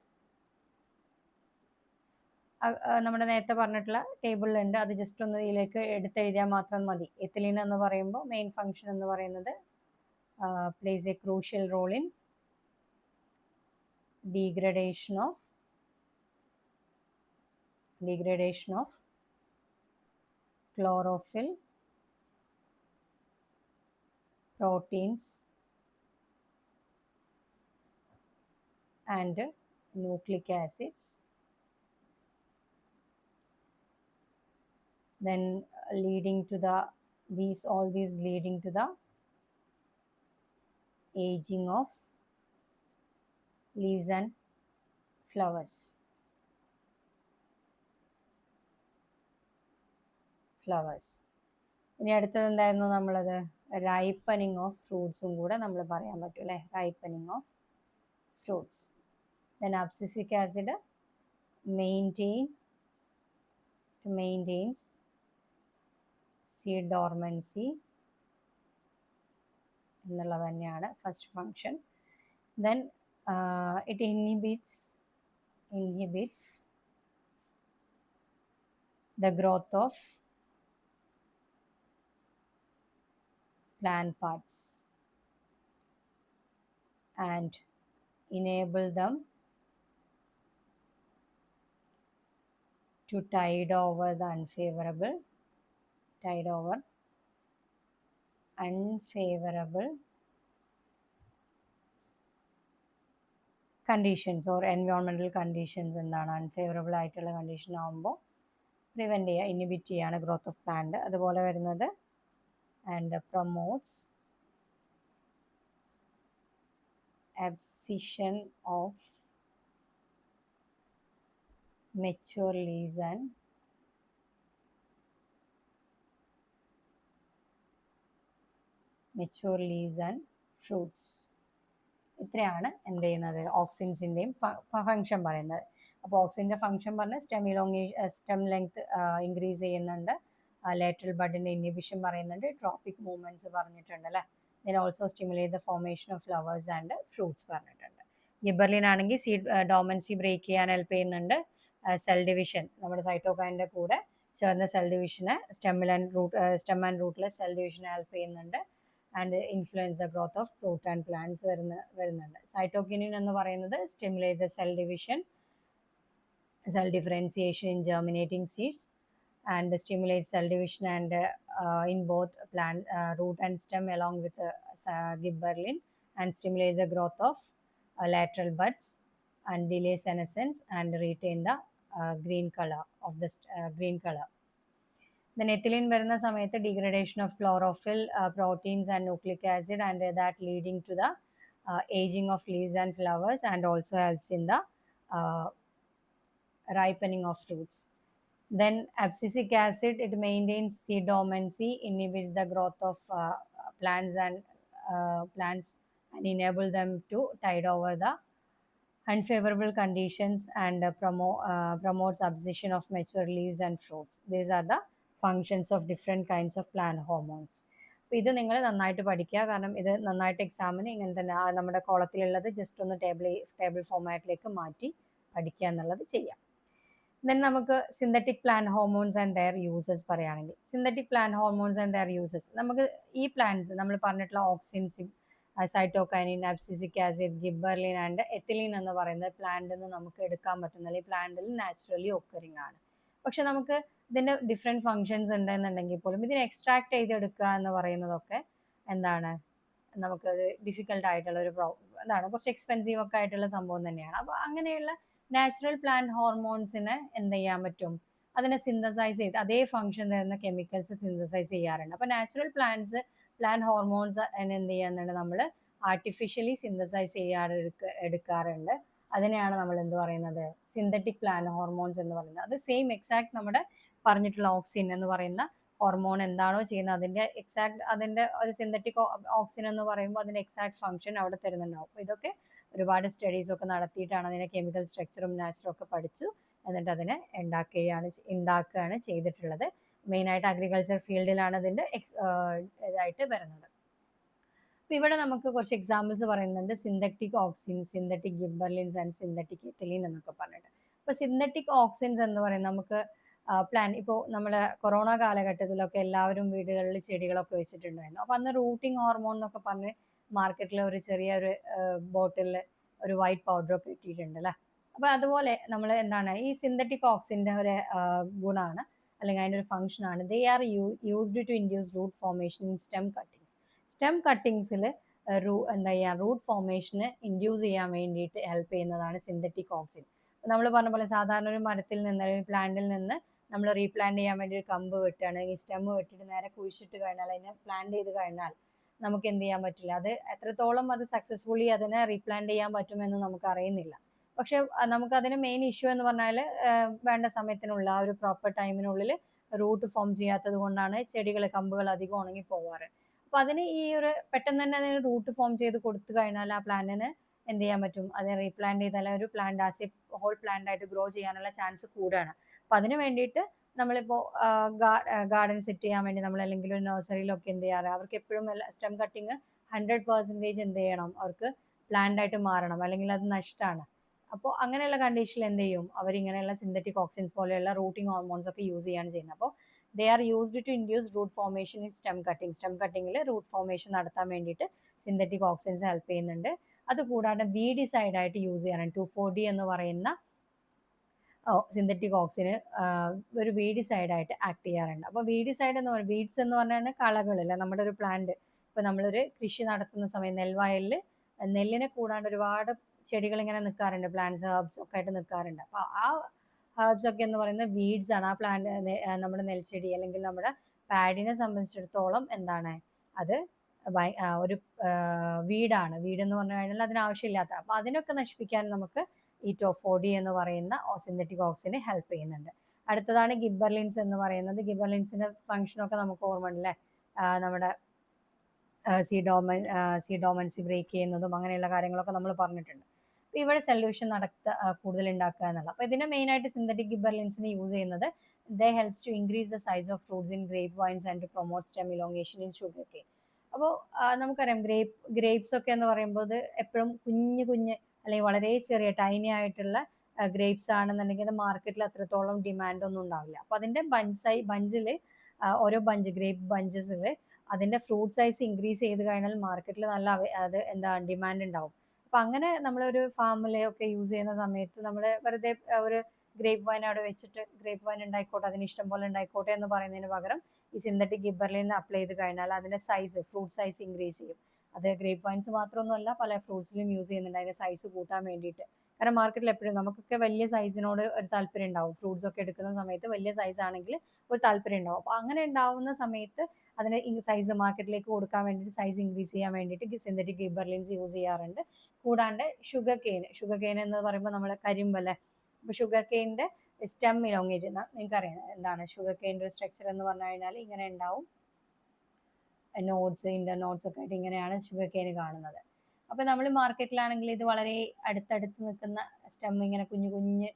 നമ്മുടെ നേരത്തെ പറഞ്ഞിട്ടുള്ള ടേബിളിലുണ്ട്, അത് ജസ്റ്റ് ഒന്ന് ഇതിലേക്ക് എടുത്തെഴുതിയാൽ മാത്രം മതി. എത്തിലീൻ എന്ന് പറയുമ്പോൾ മെയിൻ ഫംഗ്ഷൻ എന്ന് പറയുന്നത് plays a crucial role in degradation of chlorophyll, proteins and nucleic acids. Then leading to the all these leading to the aging of leaves and flowers. ഇനി അടുത്തത് എന്തായിരുന്നു? നമ്മളത് റൈപ്പനിങ് ഓഫ് ഫ്രൂട്ട്സും കൂടെ നമ്മൾ പറയാൻ പറ്റും അല്ലേ? Ripening of fruits. Then abscisic acid maintains seed dormancy എന്നുള്ളത് തന്നെയാണ് first function. Then it inhibits the growth of plant parts and enable them to tide over the unfavorable conditions or environmental conditions. എന്താണ് unfavorable ആയിട്ടുള്ള കണ്ടീഷൻ ആകുമ്പോൾ പ്രിവെൻറ്റ് ചെയ്യുക, ഇൻഹിബിറ്റ് ചെയ്യാണ് ഗ്രോത്ത് ഓഫ് പ്ലാന്റ്. അതുപോലെ വരുന്നത് and promotes abscission of mature leaves and fruits. ഇത്രയാണ് എന്ത് ചെയ്യുന്നത് ഓക്സിൻസിൻ്റെയും ഫങ്ഷൻ പറയുന്നത്. അപ്പോൾ ഓക്സിൻ്റെ ഫങ്ഷൻ പറഞ്ഞാൽ സ്റ്റെം ലെങ്ത് ഇൻക്രീസ് ചെയ്യുന്നുണ്ട്, ലേറ്ററൽ ബഡിൻ്റെ ഇൻഹിബിഷൻ പറയുന്നുണ്ട്, ട്രോപ്പിക് മൂവ്മെൻറ്റ്സ് പറഞ്ഞിട്ടുണ്ട് അല്ലേ. Then also stimulate the formation of flowers and fruits പറഞ്ഞിട്ടുണ്ട്. ഗിബർലിൻ ആണെങ്കിൽ സീഡ് ഡോമൻസി ബ്രേക്ക് ചെയ്യാൻ ഹെൽപ്പ് ചെയ്യുന്നുണ്ട്. സെൽ ഡിവിഷൻ നമ്മുടെ സൈറ്റോകൈനിൻ്റെ കൂടെ ചേർന്ന സെൽ ഡിവിഷനെ സ്റ്റെം ആൻഡ് റൂട്ടിലെ സെൽ ഡിവിഷനെ ഹെൽപ്പ് ചെയ്യുന്നുണ്ട്. And influence the growth of fruit and plants വരുന്നുണ്ട്. സൈറ്റോകിനിൻ എന്ന് പറയുന്നത് stimulate the cell division, cell differentiation in germinating seeds, and stimulates cell division and in both plant root and stem along with gibberellin, and stimulates the growth of lateral buds and delay senescence and retain the green color. Then ethylene വരുന്ന സമയത്ത് degradation of chlorophyll, proteins and nucleic acid, and that leading to the aging of leaves and flowers, and also helps in the ripening of fruits. Then abscisic acid, it maintains seed dormancy, inhibits the growth of plants and enable them to tide over the unfavorable conditions, and promotes abscission of mature leaves and fruits. These are the functions of different kinds of plant hormones. അപ്പോൾ ഇത് നിങ്ങൾ നന്നായിട്ട് പഠിക്കുക, കാരണം ഇത് നന്നായിട്ട് എക്സാമിന് ഇങ്ങനെ തന്നെ നമ്മുടെ കോളത്തിലുള്ളത് ജസ്റ്റ് ഒന്ന് ടേബിൾ ഫോമാറ്റിലേക്ക് മാറ്റി പഠിക്കുക എന്നുള്ളത് ചെയ്യാം. ദെൻ നമുക്ക് synthetic plant hormones and their uses പറയുകയാണെങ്കിൽ, synthetic plant hormones and their uses, നമുക്ക് ഈ പ്ലാന്റ്സ് നമ്മൾ പറഞ്ഞിട്ടുള്ള ഓക്സിൻസിൻ, cytokinin, abscisic acid, gibberellin and ethylene എന്ന് പറയുന്നത് പ്ലാന്റിൽ നിന്ന് നമുക്ക് എടുക്കാൻ പറ്റുന്ന, അല്ലെങ്കിൽ പ്ലാന്റിൽ നാച്ചുറലി ഒക്കറിങ് ആണ്. പക്ഷെ നമുക്ക് ഇതിൻ്റെ ഡിഫറെൻറ്റ് ഫങ്ഷൻസ് ഉണ്ടെന്നുണ്ടെങ്കിൽ പോലും ഇതിനെ എക്സ്ട്രാക്ട് ചെയ്തെടുക്കുക എന്ന് പറയുന്നതൊക്കെ എന്താണ്, നമുക്കത് ഡിഫിക്കൽട്ട് ആയിട്ടുള്ള ഒരു എന്താണ്, കുറച്ച് എക്സ്പെൻസീവ് ഒക്കെ ആയിട്ടുള്ള സംഭവം തന്നെയാണ്. അപ്പോൾ അങ്ങനെയുള്ള നാച്ചുറൽ പ്ലാന്റ് ഹോർമോൺസിനെ എന്ത് ചെയ്യാൻ പറ്റും, അതിനെ സിന്തസൈസ് ചെയ്ത് അതേ ഫങ്ഷൻ തരുന്ന കെമിക്കൽസ് സിന്തസൈസ് ചെയ്യാറുണ്ട്. അപ്പോൾ നാച്ചുറൽ പ്ലാന്റ് ഹോർമോൺസ് എന്ത് ചെയ്യാറുണ്ട്, നമ്മൾ ആർട്ടിഫിഷ്യലി സിന്തസൈസ് എടുക്കാറുണ്ട്. അതിനെയാണ് നമ്മൾ എന്ത് പറയുന്നത്, സിന്തറ്റിക് പ്ലാന്റ് ഹോർമോൺസ് എന്ന് പറയുന്നത്. അത് സെയിം എക്സാക്ട് നമ്മുടെ പറഞ്ഞിട്ടുള്ള ഓക്സിൻ എന്ന് പറയുന്ന ഹോർമോൺ എന്താണോ ചെയ്യുന്നത് അതിൻ്റെ ഒരു സിന്തറ്റിക് ഓക്സിൻ എന്ന് പറയുമ്പോൾ അതിൻ്റെ എക്സാക്ട് ഫങ്ഷൻ അവിടെ തരുന്നുണ്ടാവും. അപ്പോൾ ഇതൊക്കെ ഒരുപാട് സ്റ്റഡീസൊക്കെ നടത്തിയിട്ടാണ് അതിൻ്റെ കെമിക്കൽ സ്ട്രക്ചറും നാച്ചുറും ഒക്കെ പഠിച്ചു എന്നിട്ട് അതിനെ ഉണ്ടാക്കുകയാണ് ചെയ്തിട്ടുള്ളത്. മെയിനായിട്ട് അഗ്രികൾച്ചർ ഫീൽഡിലാണ് അതിൻ്റെ ഇതായിട്ട് വരുന്നത്. അപ്പോൾ ഇവിടെ നമുക്ക് കുറച്ച് എക്സാമ്പിൾസ് പറയുന്നുണ്ട്, synthetic auxin, synthetic gibberellins and synthetic ethylene എന്നൊക്കെ പറഞ്ഞിട്ട്. ഇപ്പോൾ സിന്തറ്റിക് ഓക്സിൻസ് എന്ന് പറയുന്നത് നമുക്ക് ഇപ്പോൾ നമ്മൾ കൊറോണ കാലഘട്ടത്തിലൊക്കെ എല്ലാവരും വീടുകളിൽ ചെടികളൊക്കെ വെച്ചിട്ടുണ്ടായിരുന്നു. അപ്പോൾ അന്ന് റൂട്ടിംഗ് ഹോർമോൺ എന്നൊക്കെ പറഞ്ഞ് മാർക്കറ്റിൽ ഒരു ചെറിയൊരു ബോട്ടിലിൽ ഒരു വൈറ്റ് പൗഡറൊക്കെ ഇട്ടിട്ടുണ്ട് അല്ലേ. അപ്പോൾ അതുപോലെ നമ്മൾ എന്താണ്, ഈ സിന്തറ്റിക് ഓക്സിൻ്റെ ഒരു ഗുണമാണ് അല്ലെങ്കിൽ അതിൻ്റെ ഒരു ഫങ്ഷനാണ്, they are used to induce root formation in stem കട്ടിങ്സിൽ എന്താ ചെയ്യുക, റൂട്ട് ഫോർമേഷന് ഇൻഡ്യൂസ് ചെയ്യാൻ വേണ്ടിയിട്ട് ഹെൽപ്പ് ചെയ്യുന്നതാണ് സിന്തറ്റിക് ഓക്സിൻ. നമ്മൾ പറഞ്ഞ പോലെ സാധാരണ ഒരു മരത്തിൽ നിന്ന് അല്ലെങ്കിൽ പ്ലാന്റിൽ നിന്ന് നമ്മൾ റീപ്ലാന്റ് ചെയ്യാൻ വേണ്ടി ഒരു കമ്പ് വെട്ടുകയാണ്, ഈ സ്റ്റെം വെട്ടിയിട്ട് നേരെ കുഴിച്ചിട്ട് കഴിഞ്ഞാൽ, അതിനെ പ്ലാന്റ് ചെയ്ത് കഴിഞ്ഞാൽ നമുക്ക് എന്ത് ചെയ്യാൻ പറ്റില്ല, അത് എത്രത്തോളം അത് സക്സസ്ഫുള്ളി അതിനെ റീപ്ലാന്റ് ചെയ്യാൻ പറ്റുമെന്ന് നമുക്ക് അറിയുന്നില്ല. പക്ഷെ നമുക്ക് അതിന് മെയിൻ ഇഷ്യൂ എന്ന് പറഞ്ഞാൽ വേണ്ട സമയത്തിനുള്ള ആ ഒരു പ്രോപ്പർ ടൈമിനുള്ളിൽ റൂട്ട് ഫോം ചെയ്യാത്തത് കൊണ്ടാണ് കമ്പുകൾ അധികം ഉണങ്ങി പോവാറ്. അപ്പോൾ അതിന് ഈ ഒരു പെട്ടെന്ന് തന്നെ അതിന് റൂട്ട് ഫോം ചെയ്ത് കൊടുത്തു കഴിഞ്ഞാൽ ആ പ്ലാന്റിന് എന്ത് ചെയ്യാൻ പറ്റും, അതിനെ റീപ്ലാന്റ് ചെയ്താൽ ഒരു plant as a whole plant ആയിട്ട് ഗ്രോ ചെയ്യാനുള്ള ചാൻസ് കൂടുകയാണ്. അപ്പോൾ അതിന് വേണ്ടിയിട്ട് നമ്മളിപ്പോൾ ഗാർഡൻ സെറ്റ് ചെയ്യാൻ വേണ്ടി നമ്മൾ അല്ലെങ്കിൽ ഒരു നഴ്സറിയിലൊക്കെ എന്ത് ചെയ്യാറ്, അവർക്ക് എപ്പോഴും സ്റ്റെം കട്ടിങ് 100% എന്ത് ചെയ്യണം, അവർക്ക് പ്ലാന്റ് ആയിട്ട് മാറണം, അല്ലെങ്കിൽ അത് നഷ്ടമാണ്. അപ്പോൾ അങ്ങനെയുള്ള കണ്ടീഷനിൽ എന്ത് ചെയ്യും, അവരിങ്ങനെയുള്ള സിന്തറ്റിക് ഓക്സിൻസ് പോലെയുള്ള റൂട്ടിംഗ് ഹോർമോൺസ് ഒക്കെ യൂസ് ചെയ്യാണ് ചെയ്യുന്നത്. അപ്പോൾ they are used to induce root formation in stem cutting. Stem കട്ടിങ്ങിൽ റൂട്ട് ഫോർമേഷൻ നടത്താൻ വേണ്ടിയിട്ട് സിന്തറ്റിക് ഓക്സിൻസ് ഹെൽപ്പ് ചെയ്യുന്നുണ്ട്. അതുകൂടാതെ വീഡിസൈഡ് ആയിട്ട് യൂസ് ചെയ്യാനാണ് 2,4-D എന്ന് പറയുന്ന സിന്തറ്റിക് ഓക്സിന് ഒരു വീഡിസൈഡായിട്ട് ആക്ട് ചെയ്യാറുണ്ട്. അപ്പോൾ വീഡിസൈഡ് എന്ന് പറയുന്നത്, വീഡ്സ് എന്ന് പറഞ്ഞാൽ കളകളില്ല, നമ്മുടെ ഒരു പ്ലാന്റ്. ഇപ്പോൾ നമ്മളൊരു കൃഷി നടത്തുന്ന സമയം നെൽവയലിൽ നെല്ലിനെ കൂടാണ്ട് ഒരുപാട് ചെടികൾ ഇങ്ങനെ നിൽക്കാറുണ്ട്, പ്ലാന്റ്സ് ഹെർബ്സ് ഒക്കെ ആയിട്ട് നിൽക്കാറുണ്ട്. അപ്പോൾ ആ ഹെർബ്സ് ഒക്കെ എന്ന് പറയുന്നത് വീഡ്സ് ആണ്. ആ പ്ലാന്റ് നമ്മുടെ നെൽച്ചെടി അല്ലെങ്കിൽ നമ്മുടെ പാഡിനെ സംബന്ധിച്ചിടത്തോളം എന്താണ്, അത് ഒരു വീടാണ്. വീടെന്ന് പറഞ്ഞു കഴിഞ്ഞാൽ അതിനാവശ്യമില്ലാത്ത, അപ്പോൾ അതിനൊക്കെ നശിപ്പിക്കാൻ നമുക്ക് ഈ 2,4-D എന്ന് പറയുന്ന സിന്തറ്റിക് ഓക്സിന് ഹെൽപ്പ് ചെയ്യുന്നുണ്ട്. അടുത്തതാണ് ഗിബർലിൻസ് എന്ന് പറയുന്നത്. ഗിബർലിൻസിന്റെ ഫംഗ്ഷനൊക്കെ നമുക്ക് ഓർമ്മ ഉണ്ടല്ലേ, നമ്മുടെ സീഡോമൻസി ബ്രേക്ക് ചെയ്യുന്നതും അങ്ങനെയുള്ള കാര്യങ്ങളൊക്കെ നമ്മൾ പറഞ്ഞിട്ടുണ്ട്. അപ്പോൾ ഇവിടെ സൊല്യൂഷൻ കൂടുതൽ ഉണ്ടാക്കുക എന്നുള്ള. അപ്പോൾ ഇതിനെ മെയിനായിട്ട് സിന്തറ്റിക് ഗിബർലിൻസിന് യൂസ് ചെയ്യുന്നത്, they helps to increase the size of fruits in grape vines and to promote stem elongation in sugar cane. അപ്പോൾ നമുക്കറിയാം ഗ്രേപ്സ് ഒക്കെ എന്ന് പറയുമ്പോൾ ഇത് എപ്പോഴും കുഞ്ഞ് അല്ലെങ്കിൽ വളരെ ചെറിയ ടൈനി ആയിട്ടുള്ള ഗ്രേപ്സ് ആണെന്നുണ്ടെങ്കിൽ അത് മാർക്കറ്റിൽ അത്രത്തോളം ഡിമാൻഡ് ഒന്നും ഉണ്ടാവില്ല. അപ്പോൾ അതിൻ്റെ ബഞ്ചിൽ ഓരോ ഗ്രേപ്പ് ബഞ്ചസിൽ അതിൻ്റെ ഫ്രൂട്ട് സൈസ് ഇൻക്രീസ് ചെയ്ത് കഴിഞ്ഞാൽ മാർക്കറ്റിൽ നല്ല അത് ഡിമാൻഡ് ഉണ്ടാവും. അപ്പം അങ്ങനെ നമ്മളൊരു ഫാമിൽ ഒക്കെ യൂസ് ചെയ്യുന്ന സമയത്ത് നമ്മൾ വെറുതെ ഒരു ഗ്രേപ്പ് വൈൻ അവിടെ വെച്ചിട്ട് ഗ്രേപ്പ് വൈൻ ഉണ്ടായിക്കോട്ടെ, അതിന് ഇഷ്ടം പോലെ ഉണ്ടായിക്കോട്ടെ എന്ന് പറയുന്നതിന് പകരം ഈ സിന്തറ്റിക് ഗിബർലിൻ അപ്ലൈ ചെയ്ത് കഴിഞ്ഞാൽ അതിൻ്റെ ഫ്രൂട്ട് സൈസ് ഇൻക്രീസ് ചെയ്യും. അത് ഗ്രേപ്പ് വൈൻസ് മാത്രമൊന്നുമല്ല, പല ഫ്രൂട്ട്സിലും യൂസ് ചെയ്യുന്നുണ്ട് അതിൻ്റെ സൈസ് കൂട്ടാൻ വേണ്ടിയിട്ട്. കാരണം മാർക്കറ്റിൽ എപ്പോഴും നമുക്കൊക്കെ വലിയ സൈസിനോട് ഒരു താല്പര്യം ഉണ്ടാവും. ഫ്രൂട്ട്സ് ഒക്കെ എടുക്കുന്ന സമയത്ത് വലിയ സൈസ് ആണെങ്കിൽ ഒരു താല്പര്യം ഉണ്ടാവും. അപ്പോൾ അങ്ങനെ ഉണ്ടാവുന്ന സമയത്ത് അതിന് സൈസ് മാർക്കറ്റിലേക്ക് കൊടുക്കാൻ വേണ്ടിയിട്ട്, സൈസ് ഇൻക്രീസ് ചെയ്യാൻ വേണ്ടിയിട്ട് സിന്തറ്റിക് ഗിബർലിൻസ് യൂസ് ചെയ്യാറുണ്ട്. കൂടാണ്ട് ഷുഗർ കെയിൻ എന്ന് പറയുമ്പോൾ നമ്മൾ കരിമ്പല്ലേ, അപ്പോൾ ഷുഗർ കെയിൻ്റെ സ്റ്റെം ഇലോങ്ങേറ്റ്, നിങ്ങൾക്കറിയാം എന്താണ് ഷുഗർ കെയിൻ്റെ സ്ട്രക്ചർ എന്ന് പറഞ്ഞു കഴിഞ്ഞാൽ ഇങ്ങനെ ഉണ്ടാവും. നോട്ട്സ്, ഇന്റർ നോട്ട്സ് ഒക്കെ ആയിട്ട് ഇങ്ങനെയാണ് ഷുഗർ കെയിൻ കാണുന്നത്. അപ്പോൾ നമ്മൾ മാർക്കറ്റിലാണെങ്കിൽ ഇത് വളരെ അടുത്തടുത്ത് നിൽക്കുന്ന സ്റ്റെം, ഇങ്ങനെ കുഞ്ഞ്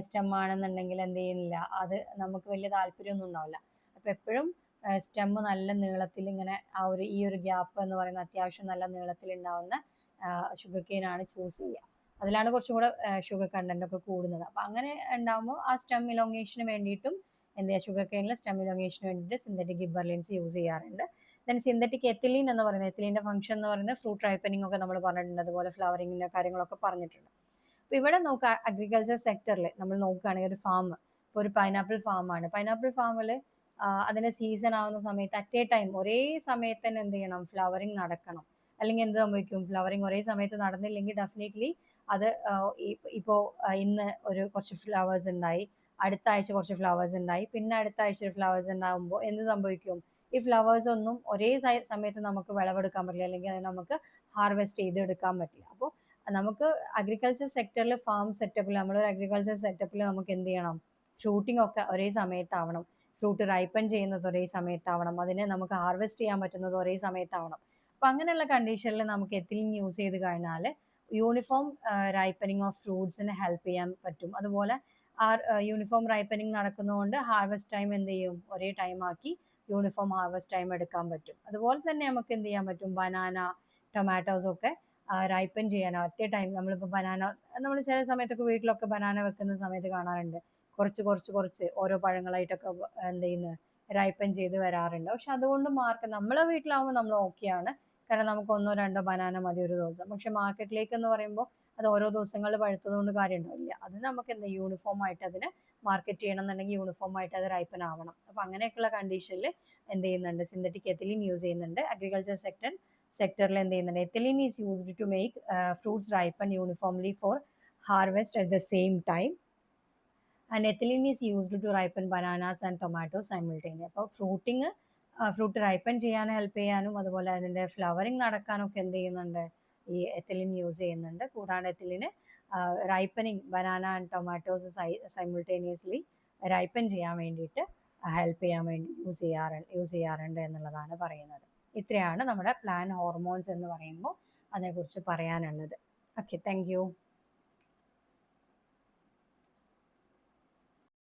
സ്റ്റെം ആണെന്നുണ്ടെങ്കിൽ എന്ത് ചെയ്യുന്നില്ല, അത് നമുക്ക് വലിയ താല്പര്യമൊന്നും ഉണ്ടാവില്ല. അപ്പോൾ എപ്പോഴും സ്റ്റെം നല്ല നീളത്തിൽ ഇങ്ങനെ ഈ ഒരു ഗ്യാപ്പ് എന്ന് പറയുന്ന അത്യാവശ്യം നല്ല നീളത്തിൽ ഉണ്ടാവുന്ന ഷുഗർ കെയിൻ ആണ് ചൂസ് ചെയ്യുക. അതിലാണ് കുറച്ചും കൂടെ ഷുഗർ കണ്ടന്റ് ഒക്കെ കൂടുന്നത്. അപ്പോൾ അങ്ങനെ ഉണ്ടാകുമ്പോൾ ആ സ്റ്റെം ഇലോങ്ങേഷന് വേണ്ടിയിട്ടും എന്ത് ചെയ്യുക, ഷുഗർ കെയിനിലെ സ്റ്റെം ഇലോങ്ങേഷന് വേണ്ടിയിട്ട് സിന്തറ്റിക് ഗിബർലിൻസ് യൂസ് ചെയ്യാറുണ്ട്. ദെൻ സിന്തറ്റിക് എത്തിലീൻ എന്ന് പറയുന്നത്, എത്തിലീൻ്റെ ഫംഗ്ഷൻ എന്ന് പറയുന്നത് ഫ്രൂട്ട് റൈപ്പനിങ് ഒക്കെ നമ്മൾ പറഞ്ഞിട്ടുണ്ട്, അതുപോലെ ഫ്ലവറിങ്ങിൻ്റെ കാര്യങ്ങളൊക്കെ പറഞ്ഞിട്ടുണ്ട്. അപ്പോൾ ഇവിടെ നോക്കുക, അഗ്രികൾച്ചർ സെക്ടറിൽ നമ്മൾ നോക്കുകയാണെങ്കിൽ ഒരു ഫാം, ഇപ്പോൾ ഒരു പൈനാപ്പിൾ ഫാമാണ്. പൈനാപ്പിൾ ഫാമിൽ അതിൻ്റെ സീസൺ ആവുന്ന സമയത്ത് അറ്റ് എ ടൈം ഒരേ സമയത്ത് തന്നെ എന്ത് ചെയ്യണം, ഫ്ലവറിങ് നടക്കണം. അല്ലെങ്കിൽ എന്ത് സംഭവിക്കും, ഫ്ലവറിങ് ഒരേ സമയത്ത് നടന്നില്ലെങ്കിൽ ഡെഫിനറ്റ്ലി അത് ഇപ്പോൾ ഇന്ന് കുറച്ച് ഫ്ലവേഴ്സ് ഉണ്ടായി, അടുത്ത ആഴ്ച കുറച്ച് ഫ്ലവേഴ്സ് ഉണ്ടായി, പിന്നെ അടുത്ത ആഴ്ച ഫ്ലവേഴ്സ് ഉണ്ടാകുമ്പോൾ എന്ത് സംഭവിക്കും, ഈ ഫ്ലവേഴ്സ് ഒന്നും ഒരേ സമയത്ത് നമുക്ക് വിളവെടുക്കാൻ പറ്റില്ല, അല്ലെങ്കിൽ അത് നമുക്ക് ഹാർവെസ്റ്റ് ചെയ്തെടുക്കാൻ പറ്റില്ല. അപ്പോൾ നമുക്ക് അഗ്രികൾച്ചർ സെക്ടറിൽ, ഫാം സെറ്റപ്പിൽ, നമ്മളൊരു അഗ്രികൾച്ചർ സെറ്റപ്പിൽ നമുക്ക് എന്ത് ചെയ്യണം, ഫ്രൂട്ടിംഗ് ഒക്കെ ഒരേ സമയത്താവണം, ഫ്രൂട്ട് റൈപ്പൻ ചെയ്യുന്നത് ഒരേ സമയത്താവണം, അതിനെ നമുക്ക് ഹാർവെസ്റ്റ് ചെയ്യാൻ പറ്റുന്നത് ഒരേ സമയത്താവണം. അപ്പോൾ അങ്ങനെയുള്ള കണ്ടീഷനിൽ നമുക്ക് എത്തിലീൻ യൂസ് ചെയ്ത് കഴിഞ്ഞാൽ യൂണിഫോം റൈപ്പനിങ് ഓഫ് ഫ്രൂട്ട്സിന് ഹെൽപ്പ് ചെയ്യാൻ പറ്റും. അതുപോലെ യൂണിഫോം റൈപ്പനിങ് നടക്കുന്നതുകൊണ്ട് ഹാർവെസ്റ്റ് ടൈം എന്ത് ചെയ്യും, ഒരേ ടൈം ആക്കി യൂണിഫോം ഹാർവെസ്റ്റ് ടൈം എടുക്കാൻ പറ്റും. അതുപോലെ തന്നെ നമുക്ക് എന്ത് ചെയ്യാൻ പറ്റും, ബനാന, ടൊമാറ്റോസ് ഒക്കെ റൈപ്പൻ ചെയ്യാൻ ഒറ്റ ടൈം. നമ്മളിപ്പോൾ നമ്മൾ ചില സമയത്തൊക്കെ വീട്ടിലൊക്കെ ബനാന വെക്കുന്ന സമയത്ത് കാണാറുണ്ട്, കുറച്ച് ഓരോ പഴങ്ങളായിട്ടൊക്കെ എന്ത് ചെയ്യുന്നത്, റൈപ്പൻ ചെയ്ത് വരാറുണ്ട്. പക്ഷെ അതുകൊണ്ട് നമ്മളെ വീട്ടിലാവുമ്പോൾ നമ്മൾ ഓക്കെയാണ്, കാരണം നമുക്ക് 1-2 ബനാന മതി ഒരു ദിവസം. പക്ഷെ മാർക്കറ്റിലേക്ക് എന്ന് പറയുമ്പോൾ അത് ഓരോ ദിവസങ്ങളിൽ പഴുത്തത് കൊണ്ട് കാര്യം ഉണ്ടാവില്ല. അത് നമുക്ക് എന്താ യൂണിഫോം ആയിട്ട് അതിനെ മാർക്കറ്റ് ചെയ്യണം എന്നുണ്ടെങ്കിൽ യൂണിഫോം ആയിട്ട് അത് റൈപ്പൻ ആവണം. അപ്പോൾ അങ്ങനെയൊക്കെയുള്ള കണ്ടീഷനിൽ എന്ത് ചെയ്യുന്നുണ്ട്, സിന്തറ്റിക് എത്തിലീൻ യൂസ് ചെയ്യുന്നുണ്ട്. അഗ്രികൾച്ചർ സെക്ടറിൽ എന്ത് ചെയ്യുന്നുണ്ട്, ethylene is used to make fruits ripen uniformly for harvest at the same time and ethylene is used to ripen bananas and tomato simultaneous. അപ്പോൾ ഫ്രൂട്ട് റൈപ്പൻ ചെയ്യാൻ ഹെൽപ്പ് ചെയ്യാനും അതുപോലെ അതിൻ്റെ ഫ്ലവറിങ് നടക്കാനൊക്കെ എന്ത് ചെയ്യുന്നുണ്ട്, ഈ എത്തിലീൻ യൂസ് ചെയ്യുന്നുണ്ട്. കൂടാതെ എത്തിലീന് ripening banana and tomatoes simultaneously ripen ചെയ്യാൻ വേണ്ടിയിട്ട് ഹെൽപ്പ് ചെയ്യാൻ വേണ്ടി യൂസ് ചെയ്യാറുണ്ട് എന്നുള്ളതാണ് പറയുന്നത്. ഇത്രയാണ് നമ്മുടെ പ്ലാന്റ് ഹോർമോൺസ് എന്ന് പറയുമ്പോൾ അതിനെക്കുറിച്ച് പറയാനുള്ളത്. Okay, thank you.